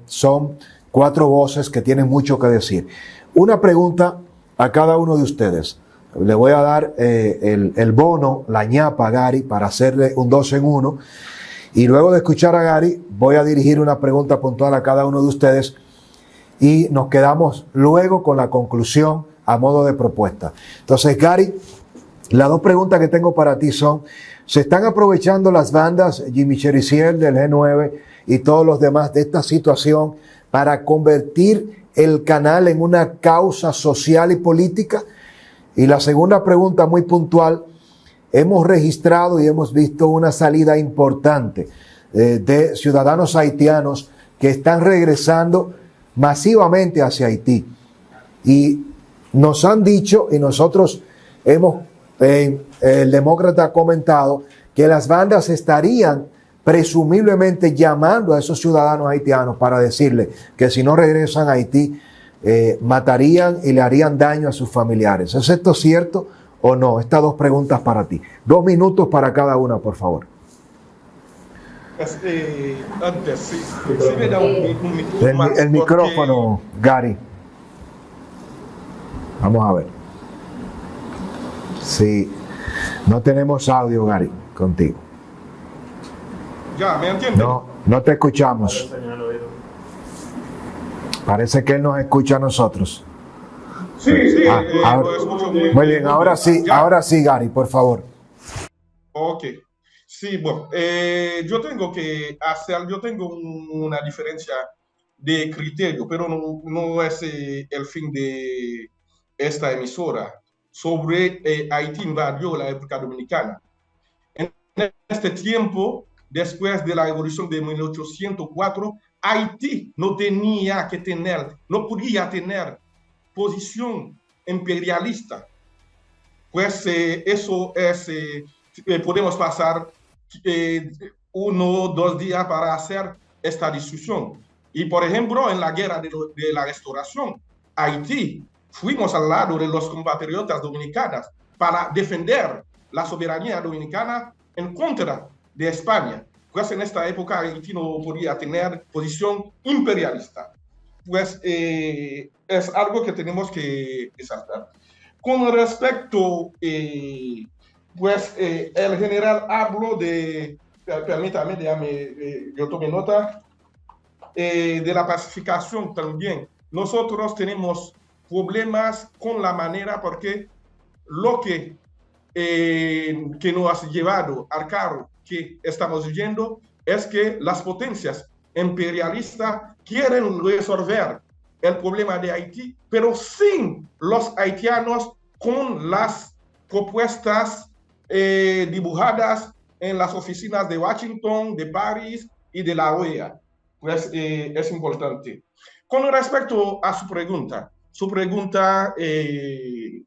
son 4 voces que tienen mucho que decir. Una pregunta a cada uno de ustedes. Le voy a dar el bono, la ñapa a Gary, para hacerle un 2 en 1. Y luego de escuchar a Gary, voy a dirigir una pregunta puntual a cada uno de ustedes. Y nos quedamos luego con la conclusión a modo de propuesta. Entonces, Gary, las 2 preguntas que tengo para ti son: ¿se están aprovechando las bandas Jimmy Chericiel del G9 y todos los demás de esta situación para convertir el canal en una causa social y política? Y la segunda pregunta, muy puntual: hemos registrado y hemos visto una salida importante de ciudadanos haitianos que están regresando masivamente hacia Haití. Y nos han dicho, y nosotros hemos, el Demócrata ha comentado, que las bandas estarían presumiblemente llamando a esos ciudadanos haitianos para decirle que si no regresan a Haití, matarían y le harían daño a sus familiares. ¿Es esto cierto o no? Estas 2 preguntas para ti. 2 minutos para cada una, por favor. Antes, sí me da un minuto más, El micrófono, Gary. Vamos a ver. Sí, no tenemos audio, Gary, contigo. Ya, ¿me entiendes? No te escuchamos. Parece que él nos escucha a nosotros. Sí, ahora, escucho muy bien, ahora sí, Gary, por favor. Ok. Sí, bueno, yo tengo una diferencia de criterio, pero no es el fin de esta emisora. Sobre Haití invadió la República Dominicana. En este tiempo, después de la revolución de 1804, Haití no podía tener posición imperialista. Pues eso es, podemos pasar 1 o 2 días para hacer esta discusión. Y por ejemplo, en la guerra de la restauración, Haití, fuimos al lado de los compatriotas dominicanos para defender la soberanía dominicana en contra de España. Pues en esta época Haití no podía tener posición imperialista. Pues es algo que tenemos que resaltar. Con respecto, pues el general habló de, permítame, yo tomé nota, de la pacificación también. Nosotros tenemos problemas con la manera porque lo que nos ha llevado al carro que estamos viviendo es que las potencias imperialistas quieren resolver el problema de Haití, pero sin los haitianos, con las propuestas dibujadas en las oficinas de Washington, de París y de la OEA. Pues es importante. Con respecto a su pregunta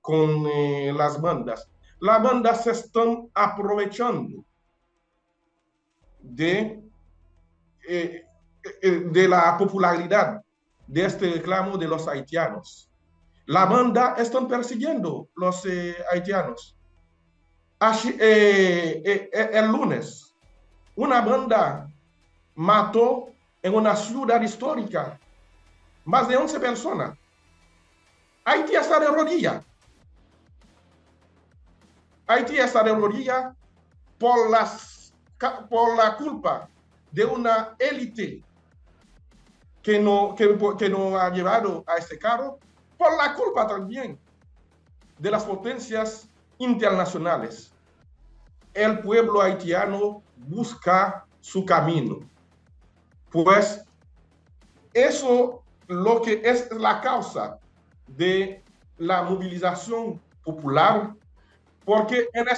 con las bandas se están aprovechando de la popularidad de este reclamo de los haitianos. La banda están persiguiendo los haitianos. El lunes, una banda mató en una ciudad histórica más de 11 personas. Haití está de rodilla. Haití está de rodilla por la culpa de una élite que nos ha llevado a este carro, por la culpa también de las potencias internacionales. El pueblo haitiano busca su camino. Pues eso lo que es la causa de la movilización popular, porque en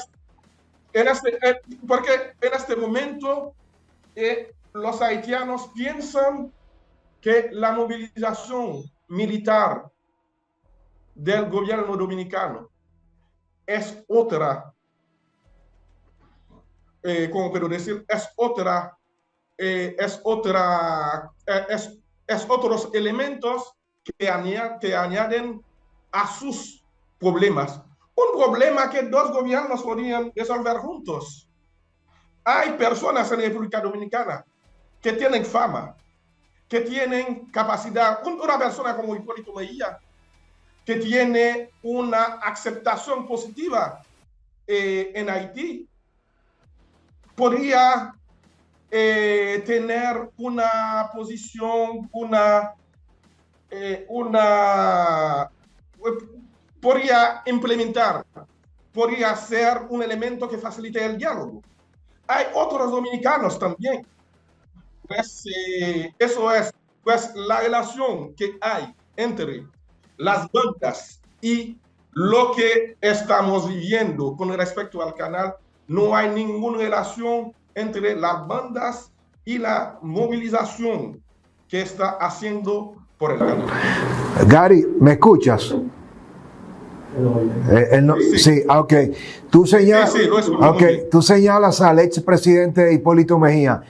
este momento los haitianos piensan que la movilización militar del gobierno dominicano es otra, ¿cómo puedo decir? Es otros elementos que añaden a sus problemas. Un problema que dos gobiernos podrían resolver juntos. Hay personas en la República Dominicana que tienen fama, que tienen capacidad. Una persona como Hipólito Mejía, que tiene una aceptación positiva en Haití, podría tener una posición, podría implementar, podría ser un elemento que facilite el diálogo. Hay otros dominicanos también. Pues eso es, pues la relación que hay entre las bandas y lo que estamos viviendo con respecto al canal, no hay ninguna relación entre las bandas y la movilización que está haciendo por el canal. Gary, ¿me escuchas? Sí, ok. Tú señalas al expresidente Hipólito Mejía.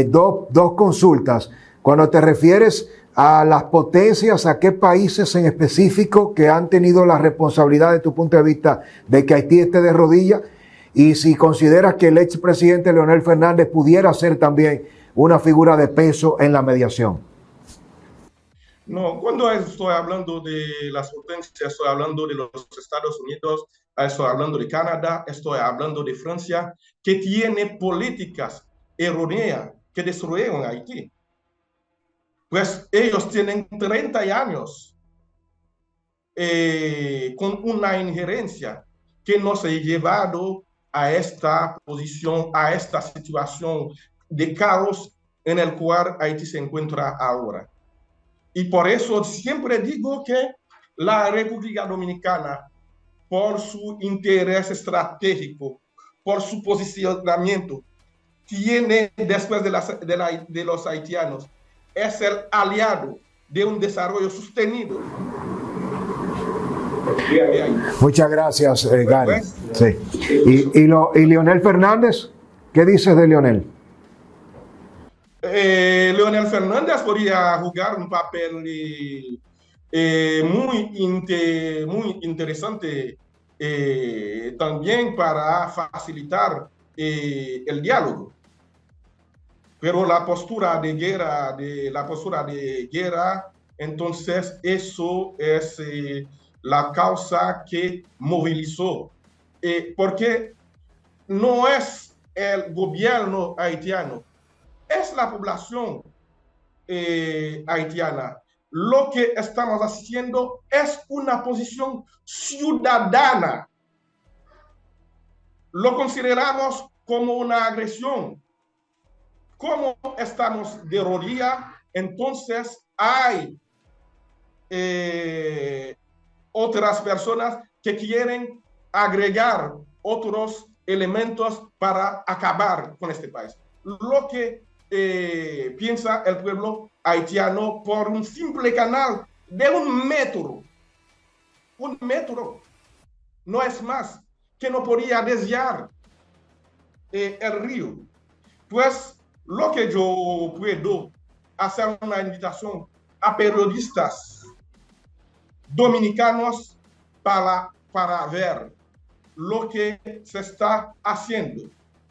Dos consultas. Cuando te refieres a las potencias, ¿a qué países en específico que han tenido la responsabilidad, de tu punto de vista, de que Haití esté de rodillas? Y si consideras que el expresidente Leonel Fernández pudiera ser también una figura de peso en la mediación. No, cuando estoy hablando de las potencias, estoy hablando de los Estados Unidos, estoy hablando de Canadá, estoy hablando de Francia, que tiene políticas erróneas que destruyeron Haití. Pues ellos tienen 30 años con una injerencia que nos ha llevado a esta posición, a esta situación de caos en el cual Haití se encuentra ahora. Y por eso siempre digo que la República Dominicana, por su interés estratégico, por su posicionamiento, tiene, después de los haitianos, es el aliado de un desarrollo sostenido. Muchas gracias, Gary. Sí. ¿Y Leonel Fernández? ¿Qué dices de Leonel? Leonel Fernández podría jugar un papel muy interesante también para facilitar el diálogo. Pero la postura de guerra, entonces eso es la causa que movilizó, porque no es el gobierno haitiano, es la población haitiana. Lo que estamos haciendo es una posición ciudadana. Lo consideramos como una agresión. Como estamos de rodilla, entonces hay otras personas que quieren agregar otros elementos para acabar con este país. Lo que piensa el pueblo haitiano por un simple canal de un metro, no es más, que no podía desviar el río. Pues lo que yo puedo hacer una invitación a periodistas dominicanos para ver lo que se está haciendo.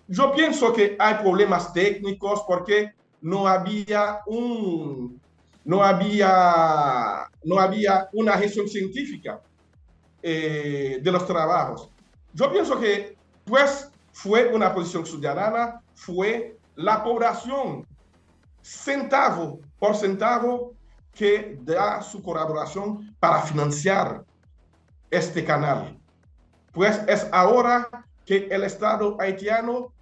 Yo pienso que hay problemas técnicos porque no había una gestión científica de los trabajos. Yo pienso que pues fue una posición ciudadana, fue la población centavo por centavo que da su colaboración para financiar este canal. Pues es ahora que el Estado haitiano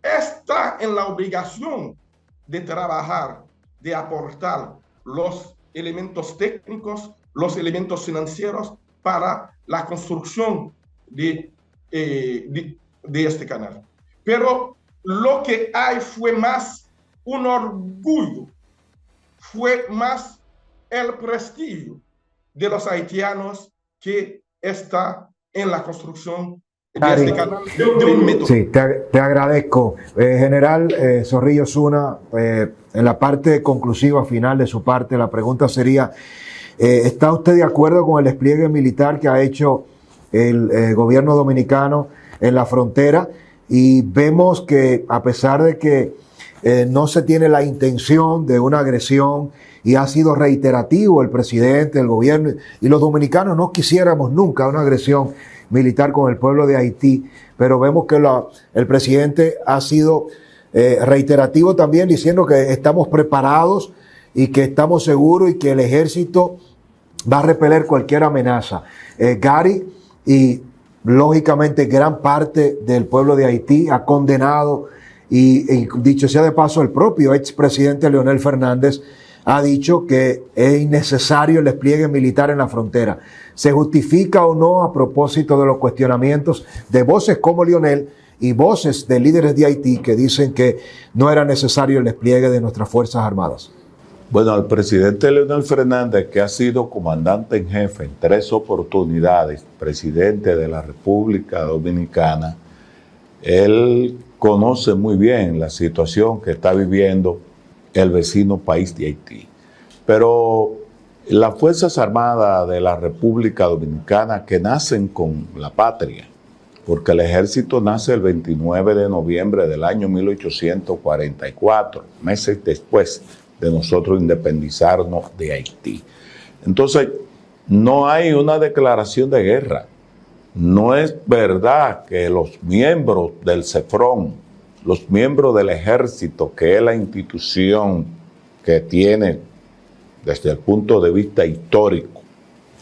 está en la obligación de trabajar, de aportar los elementos técnicos, los elementos financieros para la construcción de este canal. Pero lo que hay fue más un orgullo, fue más el prestigio de los haitianos que está en la construcción de este canal de un método. Sí, te agradezco. General Zorrillo Zuna, en la parte conclusiva final de su parte, la pregunta sería, ¿está usted de acuerdo con el despliegue militar que ha hecho el gobierno dominicano en la frontera? Y vemos que a pesar de que no se tiene la intención de una agresión y ha sido reiterativo el presidente, el gobierno y los dominicanos no quisiéramos nunca una agresión militar con el pueblo de Haití, pero vemos que el presidente ha sido reiterativo también diciendo que estamos preparados y que estamos seguros y que el ejército va a repeler cualquier amenaza. Gary y lógicamente gran parte del pueblo de Haití ha condenado y dicho sea de paso, el propio expresidente Leonel Fernández ha dicho que es innecesario el despliegue militar en la frontera. ¿Se justifica o no a propósito de los cuestionamientos de voces como Leonel y voces de líderes de Haití que dicen que no era necesario el despliegue de nuestras Fuerzas Armadas? Bueno, al presidente Leonel Fernández, que ha sido comandante en jefe en 3 oportunidades, presidente de la República Dominicana, él conoce muy bien la situación que está viviendo el vecino país de Haití. Pero las Fuerzas Armadas de la República Dominicana, que nacen con la patria, porque el ejército nace el 29 de noviembre del año 1844, meses después de nosotros independizarnos de Haití. Entonces, no hay una declaración de guerra. No es verdad que los miembros del CEFRON, los miembros del ejército, que es la institución que tiene desde el punto de vista histórico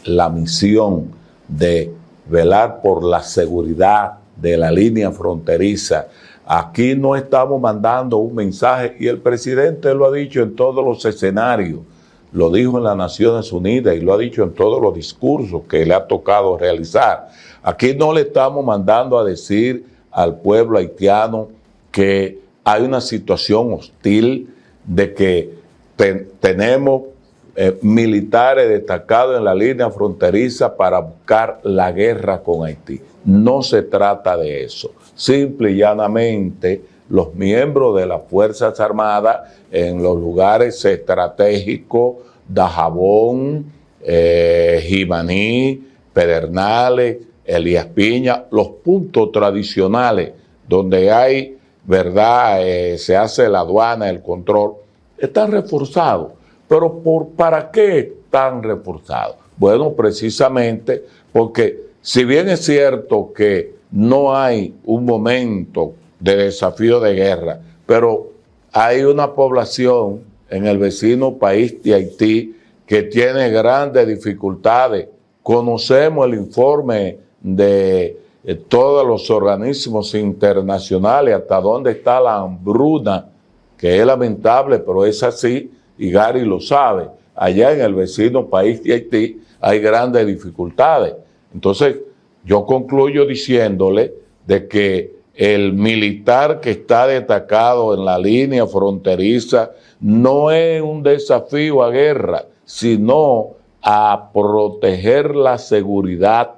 la misión de velar por la seguridad de la línea fronteriza, aquí no estamos mandando un mensaje, y el presidente lo ha dicho en todos los escenarios, lo dijo en las Naciones Unidas y lo ha dicho en todos los discursos que le ha tocado realizar. Aquí no le estamos mandando a decir al pueblo haitiano que hay una situación hostil, de que tenemos militares destacados en la línea fronteriza para buscar la guerra con Haití. No se trata de eso. Simple y llanamente, los miembros de las Fuerzas Armadas en los lugares estratégicos, Dajabón, Jimaní, Pedernales, Elías Piña, los puntos tradicionales donde hay, ¿verdad?, se hace la aduana, el control, están reforzados. ¿Pero para qué están reforzados? Bueno, precisamente porque si bien es cierto que no hay un momento de desafío de guerra, pero hay una población en el vecino país de Haití que tiene grandes dificultades. Conocemos el informe de todos los organismos internacionales, hasta dónde está la hambruna, que es lamentable, pero es así, y Gary lo sabe. Allá en el vecino país de Haití hay grandes dificultades. Entonces, yo concluyo diciéndole de que el militar que está destacado en la línea fronteriza no es un desafío a guerra, sino a proteger la seguridad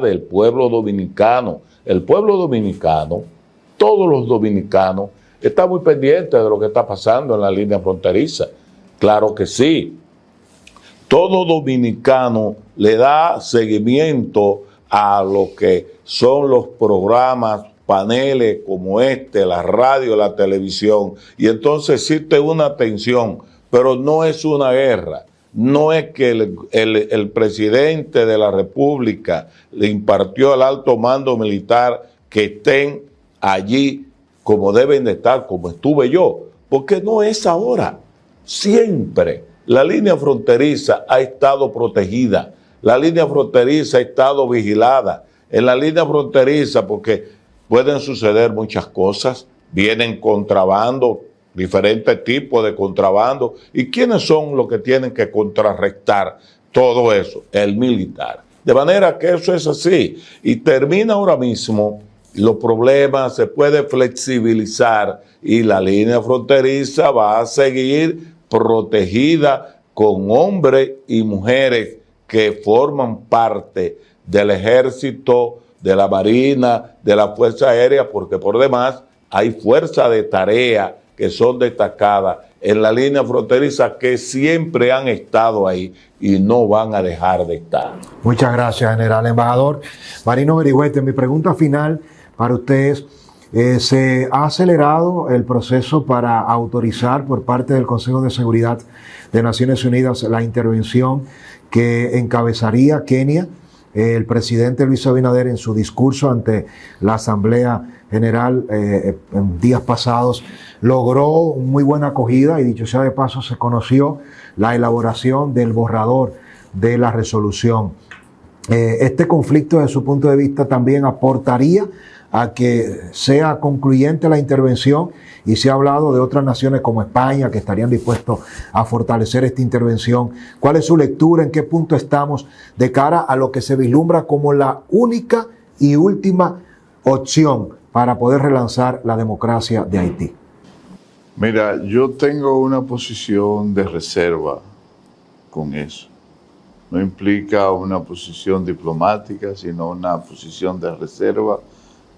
del pueblo dominicano. El pueblo dominicano, todos los dominicanos, están muy pendientes de lo que está pasando en la línea fronteriza. Claro que sí. Todo dominicano le da seguimiento a lo que son los programas, paneles como este, la radio, la televisión, y entonces existe una tensión, pero no es una guerra. No es que el presidente de la República le impartió al alto mando militar que estén allí como deben de estar, como estuve yo, porque no es ahora. Siempre la línea fronteriza ha estado protegida, la línea fronteriza ha estado vigilada. En la línea fronteriza, porque pueden suceder muchas cosas, vienen contrabando, diferentes tipos de contrabando. ¿Y quiénes son los que tienen que contrarrestar todo eso? El militar. De manera que eso es así. Y termina ahora mismo, los problemas se puede flexibilizar y la línea fronteriza va a seguir protegida con hombres y mujeres que forman parte del ejército, de la marina, de la fuerza aérea, porque por demás hay fuerzas de tarea que son destacadas en la línea fronteriza que siempre han estado ahí y no van a dejar de estar. Muchas gracias, general. Embajador Marino Berigüete, mi pregunta final para ustedes. Se ha acelerado el proceso para autorizar por parte del Consejo de Seguridad de Naciones Unidas la intervención que encabezaría Kenia. El presidente Luis Abinader en su discurso ante la Asamblea General en días pasados logró muy buena acogida y dicho sea de paso se conoció la elaboración del borrador de la resolución. Este conflicto desde su punto de vista también aportaría a que sea concluyente la intervención y se ha hablado de otras naciones como España que estarían dispuestos a fortalecer esta intervención. ¿Cuál es su lectura? ¿En qué punto estamos de cara a lo que se vislumbra como la única y última opción para poder relanzar la democracia de Haití? Mira, yo tengo una posición de reserva con eso. No implica una posición diplomática, sino una posición de reserva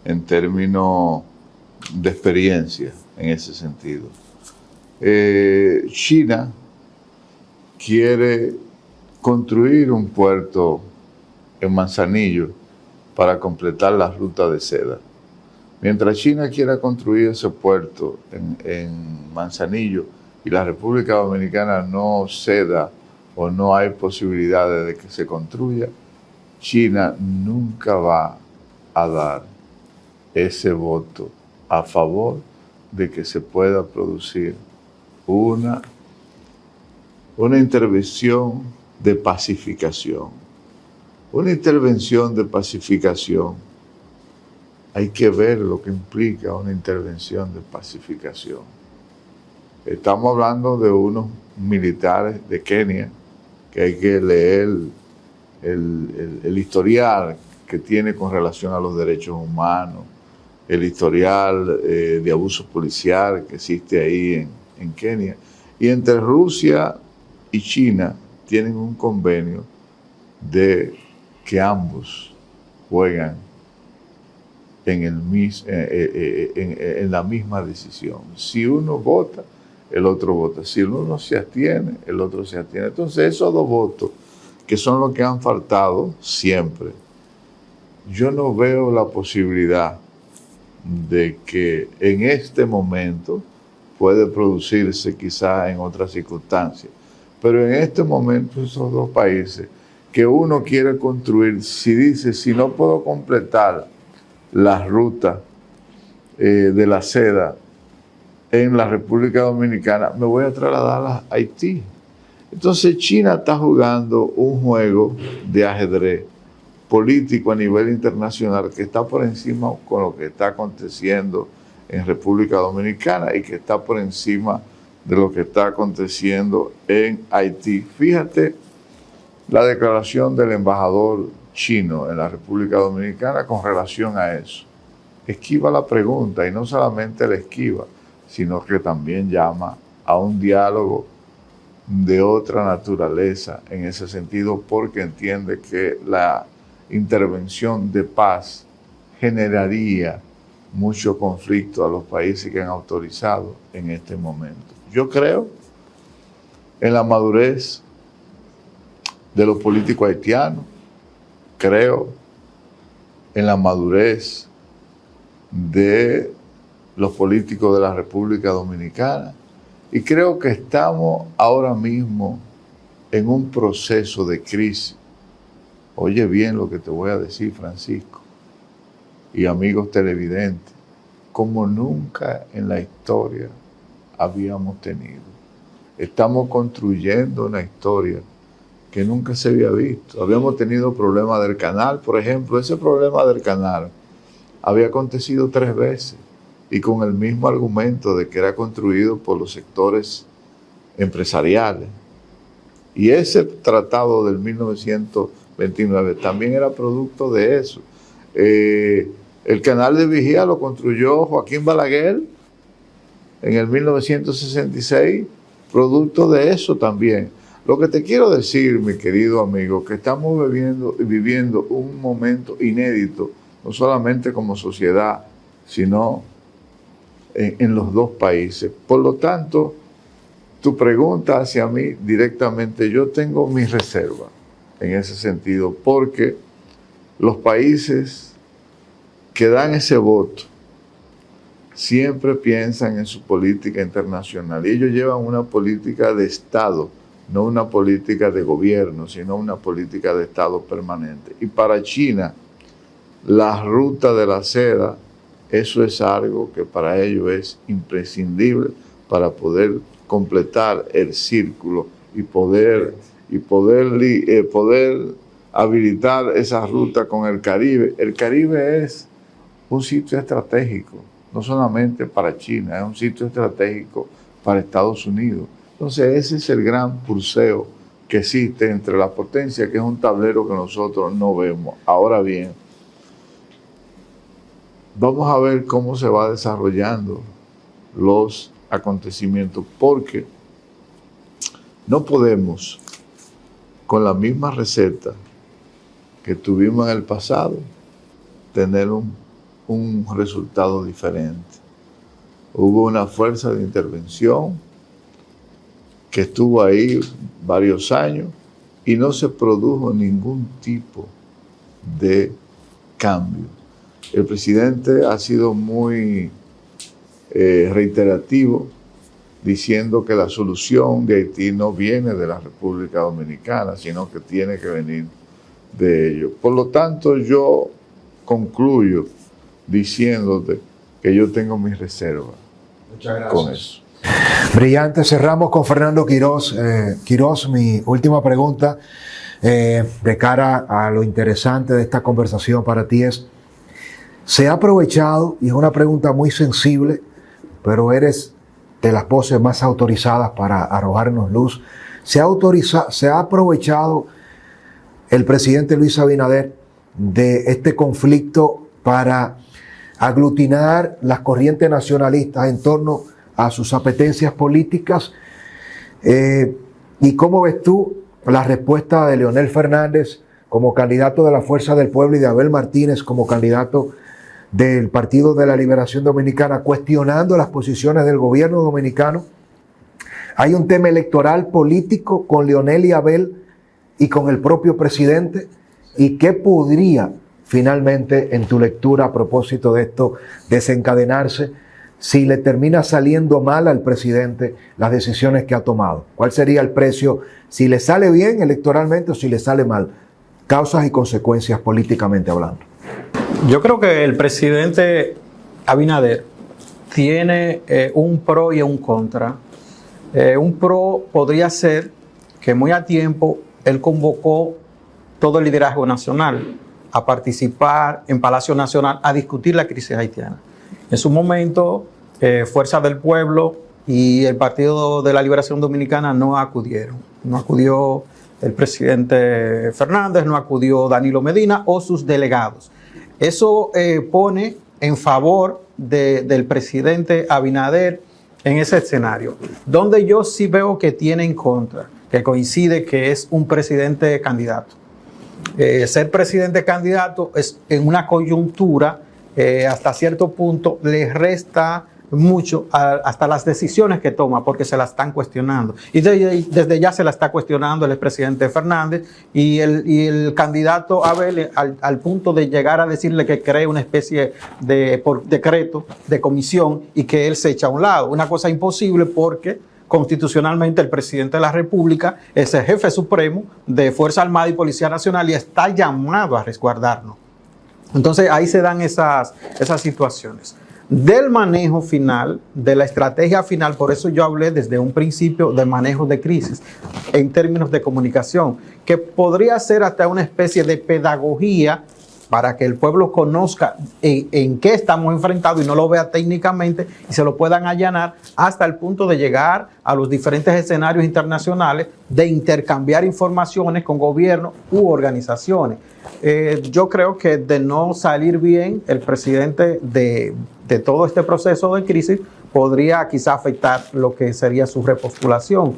en términos de experiencia en ese sentido. China quiere construir un puerto en Manzanillo para completar la ruta de seda. Mientras China quiera construir ese puerto en Manzanillo y la República Dominicana no ceda o no hay posibilidades de que se construya, China nunca va a dar ese voto a favor de que se pueda producir una intervención de pacificación. Una intervención de pacificación, hay que ver lo que implica una intervención de pacificación. Estamos hablando de unos militares de Kenia, que hay que leer el historial que tiene con relación a los derechos humanos, el historial de abuso policial que existe ahí en Kenia. Y entre Rusia y China tienen un convenio de que ambos juegan en la misma decisión. Si uno vota, el otro vota. Si uno se abstiene, el otro se abstiene. Entonces esos dos votos, que son los que han faltado siempre, yo no veo la posibilidad de que en este momento puede producirse quizá en otras circunstancias. Pero en este momento esos dos países que uno quiere construir, si dice, si no puedo completar la ruta de la seda en la República Dominicana, me voy a trasladar a Haití. Entonces China está jugando un juego de ajedrez político a nivel internacional que está por encima con lo que está aconteciendo en República Dominicana y que está por encima de lo que está aconteciendo en Haití. Fíjate la declaración del embajador chino en la República Dominicana con relación a eso. Esquiva la pregunta y no solamente la esquiva, sino que también llama a un diálogo de otra naturaleza en ese sentido, porque entiende que la intervención de paz generaría mucho conflicto a los países que han autorizado en este momento. Yo creo en la madurez de los políticos haitianos, creo en la madurez de los políticos de la República Dominicana y creo que estamos ahora mismo en un proceso de crisis. Oye bien lo que te voy a decir, Francisco, y amigos televidentes, como nunca en la historia habíamos tenido. Estamos construyendo una historia que nunca se había visto. Habíamos tenido problemas del canal, por ejemplo, ese problema del canal había acontecido 3 veces y con el mismo argumento de que era construido por los sectores empresariales. Y ese tratado del 1929 también era producto de eso. El canal de Vigía lo construyó Joaquín Balaguer en el 1966, producto de eso también. Lo que te quiero decir, mi querido amigo, que estamos viviendo un momento inédito, no solamente como sociedad, sino en los dos países. Por lo tanto, tu pregunta hacia mí directamente, yo tengo mis reservas en ese sentido, porque los países que dan ese voto siempre piensan en su política internacional y ellos llevan una política de Estado, no una política de gobierno, sino una política de Estado permanente. Y para China, la ruta de la seda, eso es algo que para ellos es imprescindible para poder completar el círculo y poder habilitar esa ruta con el Caribe. El Caribe es un sitio estratégico, no solamente para China, es un sitio estratégico para Estados Unidos. Entonces ese es el gran pulseo que existe entre las potencias, que es un tablero que nosotros no vemos. Ahora bien, vamos a ver cómo se va desarrollando los acontecimientos, porque no podemos, con la misma receta que tuvimos en el pasado, tener un resultado diferente. Hubo una fuerza de intervención que estuvo ahí varios años y no se produjo ningún tipo de cambio. El presidente ha sido muy reiterativo, diciendo que la solución de Haití no viene de la República Dominicana, sino que tiene que venir de ellos. Por lo tanto, yo concluyo diciéndote que yo tengo mis reservas. Muchas gracias. Con eso. Brillante. Cerramos con Fernando Quiroz. Quiroz, mi última pregunta de cara a lo interesante de esta conversación para ti es, ¿se ha aprovechado, y es una pregunta muy sensible, pero eres de las voces más autorizadas para arrojarnos luz, ¿se ha aprovechado el presidente Luis Abinader de este conflicto para aglutinar las corrientes nacionalistas en torno a sus apetencias políticas? ¿Y cómo ves tú la respuesta de Leonel Fernández como candidato de la Fuerza del Pueblo y de Abel Martínez como candidato del Partido de la Liberación Dominicana, cuestionando las posiciones del gobierno dominicano? Hay un tema electoral político con Leonel y Abel y con el propio presidente. ¿Y qué podría finalmente, en tu lectura a propósito de esto, desencadenarse si le termina saliendo mal al presidente las decisiones que ha tomado? ¿Cuál sería el precio si le sale bien electoralmente o si le sale mal? Causas y consecuencias políticamente hablando. Yo creo que el presidente Abinader tiene un pro y un contra. Un pro podría ser que muy a tiempo él convocó todo el liderazgo nacional a participar en Palacio Nacional a discutir la crisis haitiana. En su momento, Fuerza del Pueblo y el Partido de la Liberación Dominicana no acudieron. No acudió el presidente Fernández, no acudió Danilo Medina o sus delegados. Eso pone en favor del presidente Abinader en ese escenario. Donde yo sí veo que tiene en contra, que coincide que es un presidente candidato. Ser presidente candidato es en una coyuntura, hasta cierto punto, le resta mucho hasta las decisiones que toma, porque se las están cuestionando. Y desde ya se la está cuestionando el expresidente Fernández y el candidato Abel al punto de llegar a decirle que cree una especie de por decreto de comisión y que él se echa a un lado. Una cosa imposible porque constitucionalmente el presidente de la República es el jefe supremo de Fuerza Armada y Policía Nacional y está llamado a resguardarnos. Entonces ahí se dan esas situaciones. Del manejo final, de la estrategia final, por eso yo hablé desde un principio de manejo de crisis en términos de comunicación, que podría ser hasta una especie de pedagogía para que el pueblo conozca en qué estamos enfrentados y no lo vea técnicamente y se lo puedan allanar hasta el punto de llegar a los diferentes escenarios internacionales de intercambiar informaciones con gobiernos u organizaciones. Yo creo que de no salir bien el presidente de todo este proceso de crisis podría quizá afectar lo que sería su repostulación.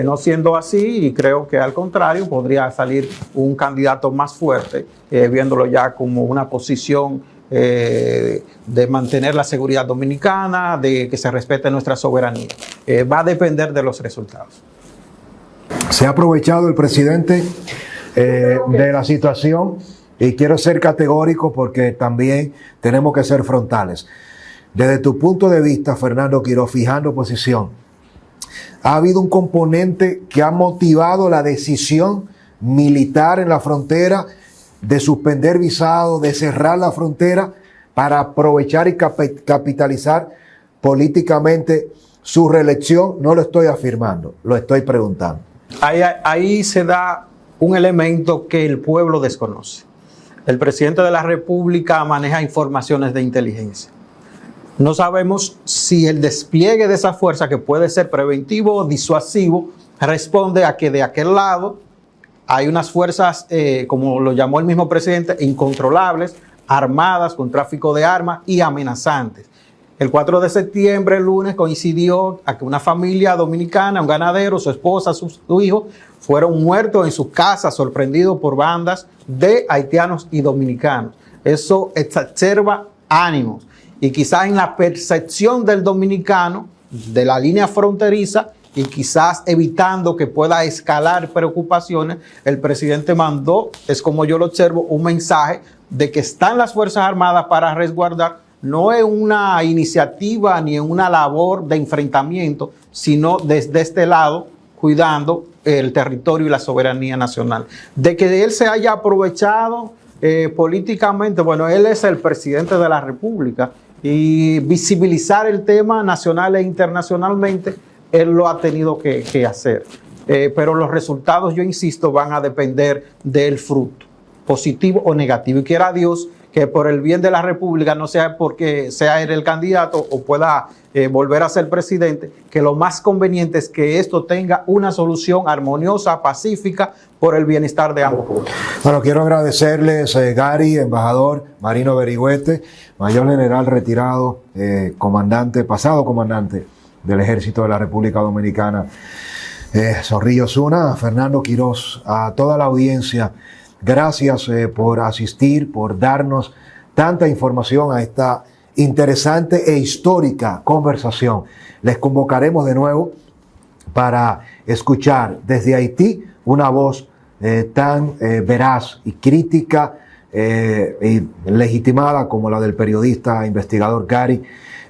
No siendo así, y creo que al contrario, podría salir un candidato más fuerte, viéndolo ya como una posición de mantener la seguridad dominicana, de que se respete nuestra soberanía. Va a depender de los resultados. Se ha aprovechado el presidente de la situación y quiero ser categórico porque también tenemos que ser frontales. Desde tu punto de vista, Fernando Quiroz, fijando posición, ¿ha habido un componente que ha motivado la decisión militar en la frontera de suspender visados, de cerrar la frontera para aprovechar y capitalizar políticamente su reelección? No lo estoy afirmando, lo estoy preguntando. Ahí se da un elemento que el pueblo desconoce. El presidente de la República maneja informaciones de inteligencia. No sabemos si el despliegue de esa fuerza, que puede ser preventivo o disuasivo, responde a que de aquel lado hay unas fuerzas, como lo llamó el mismo presidente, incontrolables, armadas, con tráfico de armas y amenazantes. El 4 de septiembre, el lunes, coincidió a que una familia dominicana, un ganadero, su esposa, su hijo, fueron muertos en sus casas, sorprendidos por bandas de haitianos y dominicanos. Eso exacerba ánimos. Y quizás en la percepción del dominicano, de la línea fronteriza, y quizás evitando que pueda escalar preocupaciones, el presidente mandó, es como yo lo observo, un mensaje de que están las Fuerzas Armadas para resguardar. No es una iniciativa ni una labor de enfrentamiento, sino desde este lado, cuidando el territorio y la soberanía nacional. De que él se haya aprovechado políticamente, bueno, él es el presidente de la República y visibilizar el tema nacional e internacionalmente, él lo ha tenido que hacer. Pero los resultados, yo insisto, van a depender del fruto, positivo o negativo. Y quiera Dios que por el bien de la República, no sea porque sea él el candidato o pueda volver a ser presidente, que lo más conveniente es que esto tenga una solución armoniosa, pacífica, por el bienestar de ambos pueblos. Bueno, quiero agradecerles, Gary, embajador Marino Berigüete, mayor general retirado, pasado comandante del Ejército de la República Dominicana, Zorrillo Zuna, Fernando Quiroz, a toda la audiencia. Gracias por asistir, por darnos tanta información a esta interesante e histórica conversación. Les convocaremos de nuevo para escuchar desde Haití una voz tan veraz y crítica y legitimada como la del periodista investigador Gary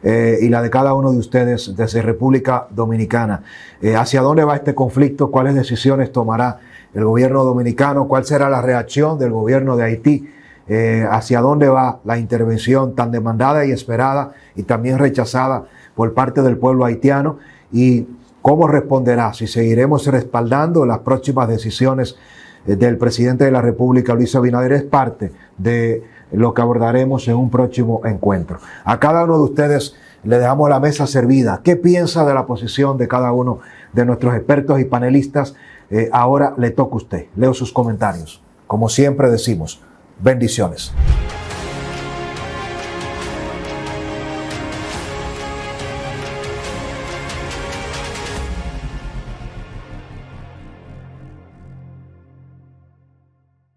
y la de cada uno de ustedes desde República Dominicana. ¿Hacia dónde va este conflicto? ¿Cuáles decisiones tomará el gobierno dominicano? ¿Cuál será la reacción del gobierno de Haití? ¿Hacia dónde va la intervención tan demandada y esperada y también rechazada por parte del pueblo haitiano? ¿Y cómo responderá? Si seguiremos respaldando las próximas decisiones del presidente de la República, Luis Abinader, es parte de lo que abordaremos en un próximo encuentro. A cada uno de ustedes le dejamos la mesa servida. ¿Qué piensa de la posición de cada uno de nuestros expertos y panelistas? Ahora le toca a usted. Leo sus comentarios. Como siempre decimos, bendiciones.